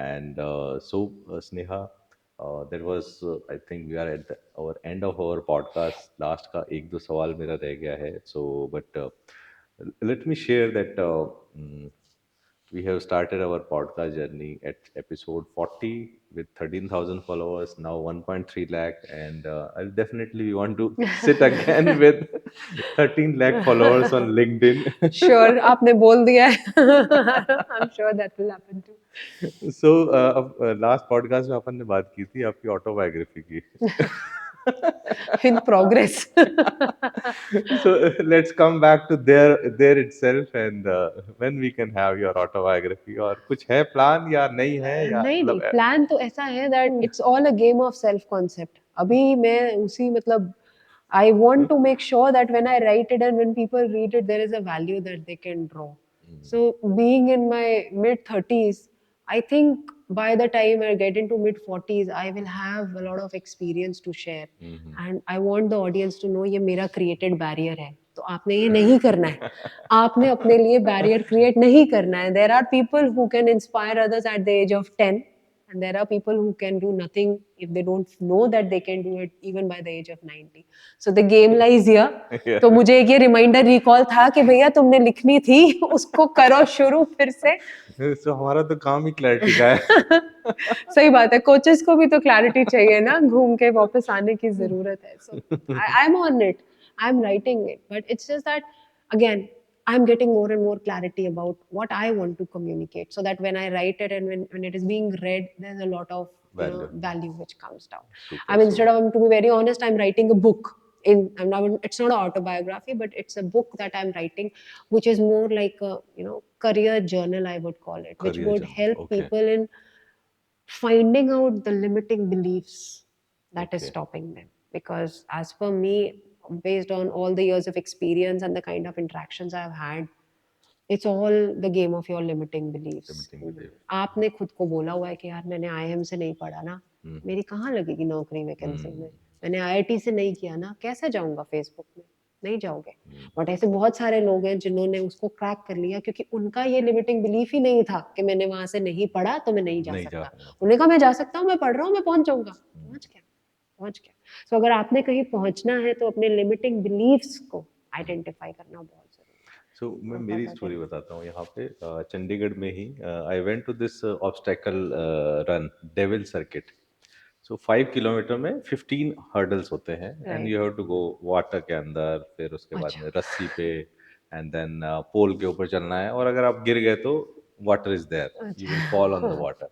and Sneha, there was I think we are at our end of our podcast. Last का एक दो सवाल मेरा रह गया है, so but let me share that. We have started our podcast journey at episode 40 with 13,000 followers, now 1.3 lakh, and I'll definitely want to sit again with 13 lakh followers on LinkedIn. Sure आपने बोल दिया है I am sure that will happen to So, अब last podcast में अपन ने बात की थी आपकी ऑटोबायोग्राफी की. In progress So let's come back to there itself, and when we can have your autobiography, और कुछ है प्लान या नहीं है, या नहीं नहीं मतलब प्लान तो ऐसा है that it's all a game of self concept अभी मैं उसी मतलब I want to make sure that when I write it and when people read it, there is a value that they can draw. So, being in my mid 30s, I think by the time I get into mid 40s, I will have a lot of experience to share. And I want the audience to know ये मेरा created barrier है. तो आपने ये नहीं करना है. आपने अपने लिए barrier create नहीं करना है. There are people who can inspire others at the age of 10. And there are people who can do nothing if they don't know that they can do it even by the age of 90. So the game lies here. Yeah. तो मुझे एक ये reminder recall था कि भैया तुमने लिखनी थी उसको करो शुरू फिर से. So हमारा तो काम ही क्लैरिटी का है. सही बात है कोचेस को भी तो क्लैरिटी चाहिए ना घूम के वापस आने की जरूरत है. So I am on it. I'm writing it, but it's just that again I'm getting more and more clarity about what I want to communicate, so that when I write it and when it is being read, there's a lot of value which comes down. Super, I mean, instead of, to be very honest, I'm writing a book. It's not an autobiography, but it's a book that I'm writing, which is more like a career journal, I would call it, which Career would journal, help okay. people in finding out the limiting beliefs that is Okay. stopping them. Because as per me, based on all the years of experience and the kind of interactions I've had, it's all the game of your limiting beliefs. Limiting belief. आपने खुद को बोला हुआ है कि यार मैंने IIM से नहीं पढ़ा ना, मेरी कहाँ लगेगी नौकरी वैकेंसी में, मैंने IIT से नहीं किया ना, कैसे जाऊंगा फेसबुक में, नहीं जाओगे. बट ऐसे बहुत सारे लोग हैं जिन्होंने उसको क्रैक कर लिया क्योंकि उनका ये लिमिटिंग बिलीफ ही नहीं था कि मैंने वहां से नहीं पढ़ा तो मैं नहीं जा नहीं जा सकता. पाऊंगा. उन्होंने कहा मैं जा सकता हूँ, मैं पढ़ रहा हूँ, मैं पहुंच जाऊंगा. पहुंच गया. सो अगर आपने कहीं पहुंचना है तो अपने लिमिटिंग बिलीफ्स को आइडेंटिफाई करना बहुत जरूरी है. So मैं मेरी स्टोरी बताता हूँ यहाँ पे. चंडीगढ़ में ही I went to this obstacle run, devil circuit. So 5 kilometre में 15 हर्डल्स होते हैं, and you have to go water के अंदर, फिर उसके बाद में रस्सी पे, एंड देन पोल के ऊपर चलना है, और अगर आप गिर गए तो water is there, you will fall on the water.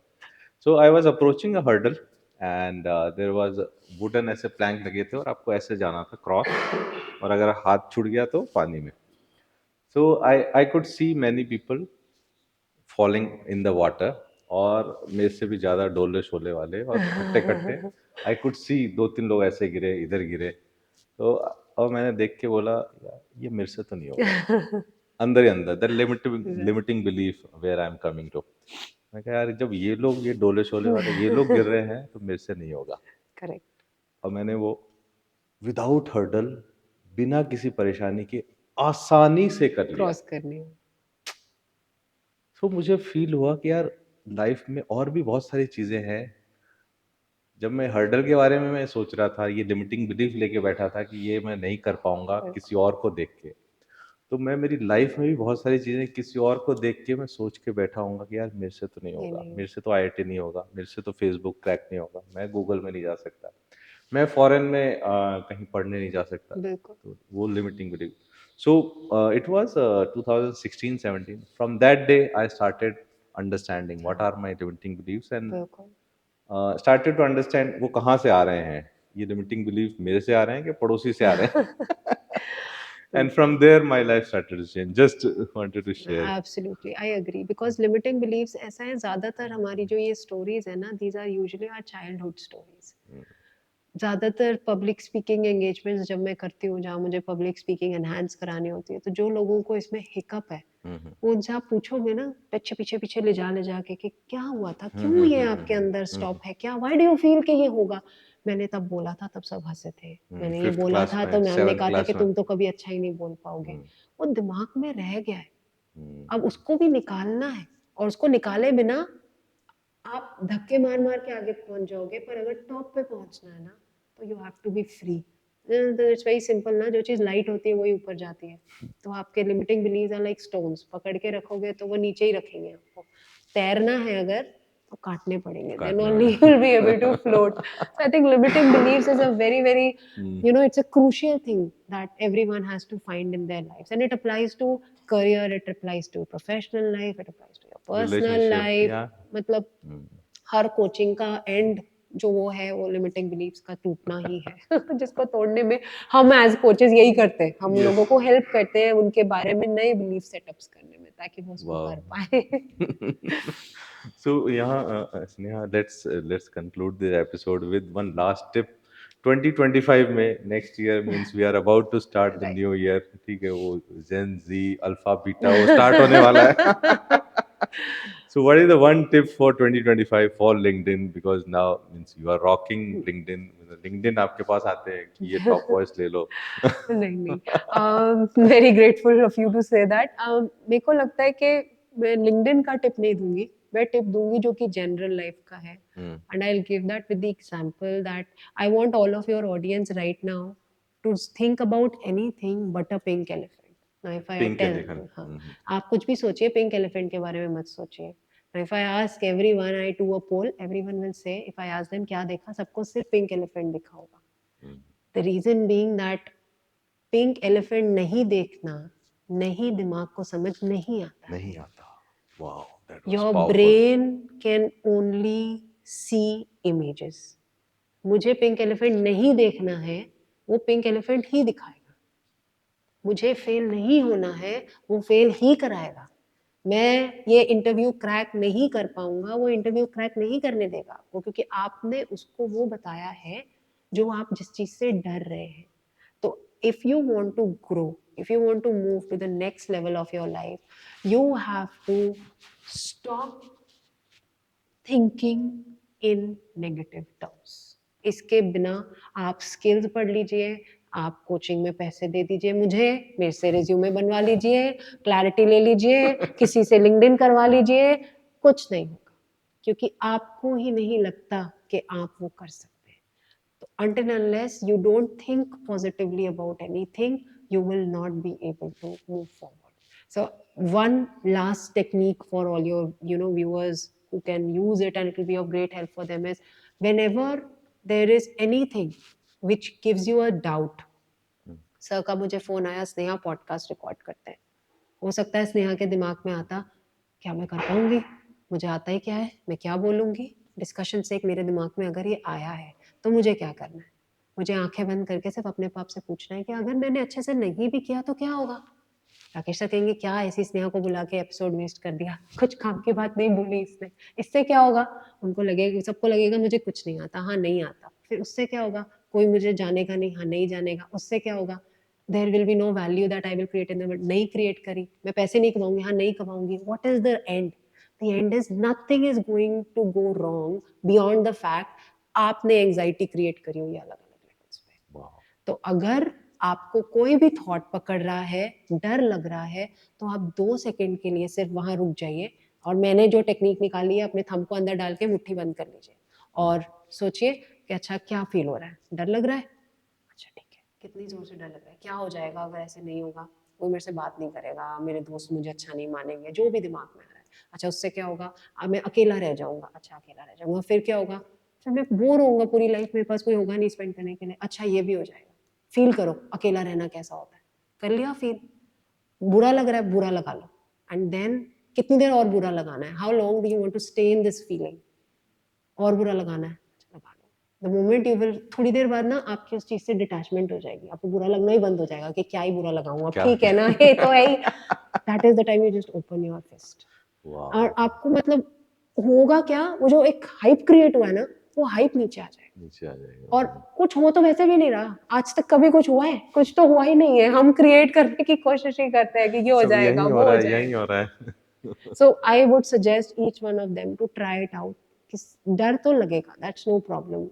So I was approaching a hurdle, and there was wooden ऐसे प्लैंक लगे थे, और आपको ऐसे जाना था क्रॉस, और अगर हाथ छूट गया तो पानी में. So I could see many people falling in the water, और मेरे से भी ज़्यादा डोले शोले वाले और खट्टे खट्टे. आई कुड सी 2-3 लोग ऐसे गिरे, इधर गिरे. तो और मैंने देख के बोला यार ये मेरे से तो नहीं होगा. अंदर ही अंदर the limiting belief where I am coming to. मैं कहा यार जब ये लोग, ये डोले शोले वाले ये लोग गिर रहे हैं तो मेरे से नहीं होगा. करेक्ट. और मैंने वो विदाउट हर्डल, बिना किसी परेशानी के आसानी से कर लिया. क्रॉस करनी. तो मुझे फील हुआ कि यार लाइफ में और भी बहुत सारी चीज़ें हैं. जब मैं हर्डल के बारे में मैं सोच रहा था, ये लिमिटिंग बिलीफ लेके बैठा था कि ये मैं नहीं कर पाऊंगा किसी और को देख के, तो मैं मेरी लाइफ में भी बहुत सारी चीज़ें किसी और को देख के मैं सोच के बैठा हूँगा कि यार मेरे से तो नहीं होगा, मेरे से तो IIT नहीं होगा, मेरे से तो फेसबुक क्रैक नहीं होगा, मैं गूगल में नहीं जा सकता, मैं फॉरेन में कहीं पढ़ने नहीं जा सकता. तो वो limiting belief. So it was 2016-17. From that day, I started understanding what are my limiting beliefs, and started to understand वो कहाँ से आ रहे हैं. ये limiting belief मेरे से आ रहे हैं कि पड़ोसी से आ रहे हैं. And from there, my life started to change. Just wanted to share. Absolutely, I agree. Because limiting beliefs ऐसा है, ज़्यादातर हमारी जो ये stories है ना, these are usually our childhood stories. ज़्यादातर पब्लिक स्पीकिंग एंगेजमेंट्स जब मैं करती हूँ जहाँ मुझे पब्लिक स्पीकिंग एनहांस करानी होती है, तो जो लोगों को इसमें हिकअप है वो उनसे आप पूछोगे ना पीछे पीछे पीछे ले जा के कि क्या हुआ था, क्यों ये आपके अंदर स्टॉप है, क्या व्हाई डू यू फील कि ये होगा. मैंने तब बोला था, तब सब हंसे थे. मैंने ये बोला था तो मैम ने कहा था कि तुम तो कभी अच्छा ही नहीं बोल पाओगे. वो दिमाग में रह गया है. अब उसको भी निकालना है, और उसको निकाले बिना आप धक्के मार मार के आगे पहुंच जाओगे. पर अगर टॉप पे पहुंचना है ना, तो you have to be free. तो इट्स वेरी सिंपल ना, जो चीज़ लाइट होती है वही ऊपर जाती है। तो आपके limiting beliefs are like stones, पकड़ के रखोगे तो वो नीचे ही रखेंगे आपको। तैरना है अगर तो काटने पड़ेंगे, देन काटने only you will be able to float. So I think limiting beliefs is a very very you know it's a crucial thing that everyone has to find in their lives, and it applies to career, it applies to professional life, it applies to your personal relationship, life. yeah. मतलब हर coaching का and जो वो है वो limiting beliefs का टूटना ही है जिसको तोड़ने में हम एज कोचेस यही करते हैं, हम लोगों को हेल्प करते हैं उनके बारे में नए बिलीफ सेटअप्स करने में ताकि वो उसको Wow. कर पाए। So यहाँ Sneha, let's conclude this episode with one last tip. 2025 में next year means we are about to start the Right. new year. ठीक है, वो Gen Z, Alpha, Beta वो start होने वाला है. So what is the one tip for 2025 for LinkedIn? Because now means you are rocking LinkedIn. LinkedIn आपके पास आते हैं कि ये top voice ले लो. नहीं नहीं, very grateful of you to say that. मेरे को लगता है कि मैं लिंक्डइन का टिप नहीं दूंगी, मैं टिप दूंगी जो कि जनरल लाइफ का है, and I will give that with the example that I want all of your audience right now to think about anything but a pink elephant. Now if I Pink tell, elephant. हाँ, आप कुछ भी सोचिए, pink elephant के बारे में मत सोचिए। Now, if I ask everyone, I do a poll, everyone will say, if I ask them क्या देखा, सबको सिर्फ पिंक एलिफेंट दिखा होगा। The reason being that pink elephant नहीं देखना, नहीं दिमाग को समझ नहीं आता। नहीं आता. Wow, that was your powerful. Brain can only see images. मुझे पिंक एलिफेंट नहीं देखना है, वो पिंक एलिफेंट ही दिखाएगा। मुझे फेल नहीं होना है, वो फेल ही कराएगा। मैं ये इंटरव्यू क्रैक नहीं कर पाऊंगा, वो इंटरव्यू क्रैक नहीं करने देगा आपको, क्योंकि आपने उसको वो बताया है जो आप जिस चीज से डर रहे हैं। तो if you want to grow, if you want to move to the next level of your life, you have to stop thinking in negative terms. इसके बिना आप स्किल्स पढ़ लीजिए, आप कोचिंग में पैसे दे दीजिए मुझे, मेरे से रिज्यूमे बनवा लीजिए, क्लैरिटी ले लीजिए, किसी से लिंक्डइन करवा लीजिए, कुछ नहीं होगा, क्योंकि आपको ही नहीं लगता कि आप वो कर सकते। Until unless you don't think positively about anything, you will not be able to move forward. So one last technique for all your viewers who can use it, and it will be of great help for them, is whenever there is anything which gives you a doubt, sir का मुझे phone आया, Sneha podcast record करते हैं, हो सकता है स्नेहा के दिमाग में आता, क्या मैं कर पाऊंगी, मुझे आता ही क्या है, मैं क्या बोलूंगी। डिस्कशन से एक मेरे दिमाग में अगर ये आया है तो मुझे क्या करना है, मुझे आंखें बंद करके सिर्फ अपने पाप से पूछना है कि अगर मैंने अच्छे से नहीं भी किया तो क्या होगा। राकेश सर कहेंगे क्या ऐसी स्नेहा को बुला के एपिसोड वेस्ट कर दिया, कुछ काम की बात नहीं बोली इसने, इससे क्या होगा। उनको लगेगा, सबको लगेगा मुझे कुछ नहीं आता, हाँ नहीं आता, फिर उससे क्या होगा, कोई मुझे जानेगा नहीं, हाँ नहीं जानेगा, उससे क्या होगा, there will be no value that I will create in the world, नहीं क्रिएट करी, मैं पैसे नहीं कमाऊंगी, हाँ नहीं कमाऊंगी, what is the end. The end is nothing is going to go wrong beyond the fact आपने एंजाइटी क्रिएट करी हुई अलग अलग लेवल्स पे। तो अगर आपको कोई भी थॉट पकड़ रहा है, डर लग रहा है, तो आप 2 सेकंड के लिए सिर्फ वहां रुक जाइए, और मैंने जो टेक्निक निकाली है, अपने थंब को अंदर डाल के मुट्ठी बंद कर लीजिए और सोचिए कि अच्छा क्या फील हो रहा है, डर लग रहा है, अच्छा ठीक है, कितनी जोर से डर लग रहा है, क्या हो जाएगा अगर ऐसे नहीं होगा, कोई मेरे से बात नहीं करेगा, मेरे दोस्त मुझे अच्छा नहीं मानेंगे, जो भी दिमाग में आ रहा है, अच्छा उससे क्या होगा, अब मैं अकेला रह जाऊंगा, अच्छा अकेला रह जाऊंगा, फिर क्या होगा, फिर मैं बोर होऊंगा पूरी लाइफ, मेरे पास कोई होगा नहीं स्पेंड करने के लिए, अच्छा ये भी हो जाएगा। फील करो अकेला रहना कैसा होता है, कर लिया फील, बुरा लग रहा है, बुरा लगा लो, एंड देन कितनी देर और बुरा लगाना है, how long do you want to stay in this feeling, और बुरा लगाना है, लगा लो। द मोमेंट यू विल, थोड़ी देर बाद ना आपकी उस चीज से डिटैचमेंट हो जाएगी, आपको बुरा लगना ही बंद हो जाएगा कि क्या ही बुरा लगाऊं, अब ठीक है ना, ये तो है ही। That is the time you just open your fist, और आपको मतलब होगा क्या, वो जो एक हाइप क्रिएट हुआ है ना, वो हाइप नीचे आ जाएगा, और कुछ हो तो वैसे भी नहीं रहा, आज तक कभी कुछ हुआ है, कुछ तो हुआ ही नहीं है, हम क्रिएट करने की कोशिश ही करते हैं कि ये हो जाएगा, वो हो जाएगा, यही हो रहा है। So I would suggest each one of them to try it out. डर तो लगेगा, that's no problem,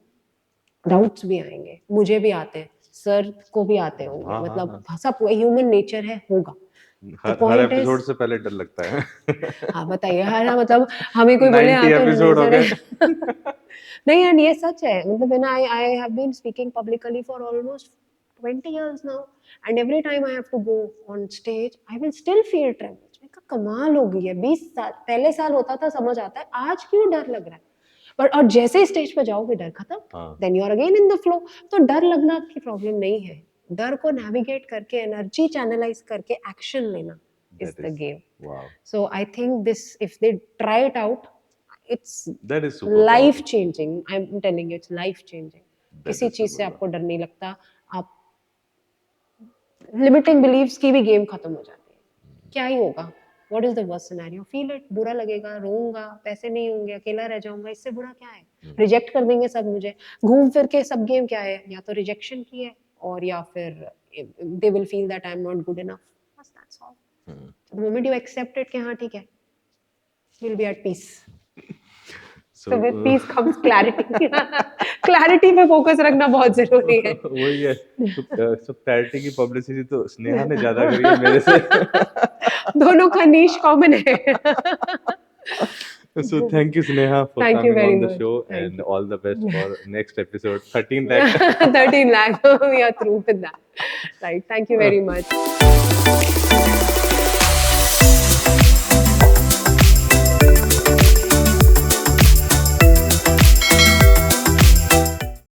डाउट्स भी आएंगे, मुझे भी आते हैं, सर को भी आते होंगे, मतलब सब ह्यूमन नेचर है, होगा। हर एपिसोड से पहले डर लगता है। हाँ बताइए, हर मतलब हमें कोई बोले 90 एपिसोड हो गए। नहीं यार, ये सच है, मतलब when I have been speaking publicly for almost 20 years now, and every time I have to go on stage, I will still feel tremors. मैं कहा कमाल हो गई है, 20 साल पहले साल होता था समझ आता है, आज क्यों डर लग रहा है? बट और जैसे ही स्टेज पे जाओगे डर खत्म, हाँ। Then you are again in the flow. तो डर लगना की प्रॉब्लम नहीं है, डर को नेविगेट करके एनर्जी चैनलाइज करके एक्शन लेना is That the is- game. Wow. So I think this, if they try it out, it's That is super life powerful. changing. I'm telling you, it's life changing. That किसी is चीज से super आपको डर नहीं लगता, आप limiting beliefs की भी गेम खत्म हो जाती है. क्या ही होगा? What is the worst scenario? Feel it. बुरा लगेगा, रोऊंगा, पैसे नहीं होंगे, अकेला रह जाऊंगा, इससे बुरा क्या है? रिजेक्ट कर देंगे सब मुझे. घूम फिर के सब गेम क्या है? या तो रिजेक्शन की है, और या फिर they will feel that I'm not good enough. बस that's all. The moment you accept it कि हाँ ठीक है, you'll be at peace. So with peace comes clarity. Clarity पे फोकस रखना बहुत जरूरी है. वही है. तो क्लैरिटी की पब्लिसिटी तो स्नेहा ने ज्यादा करी है मेरे से. दोनों का niche common है. So thank you Sneha for Thank you coming very on the much. show, Thank and you. all the best for next episode. 13 lakh. 13 lakh. We are through with that. Right. Thank you very much.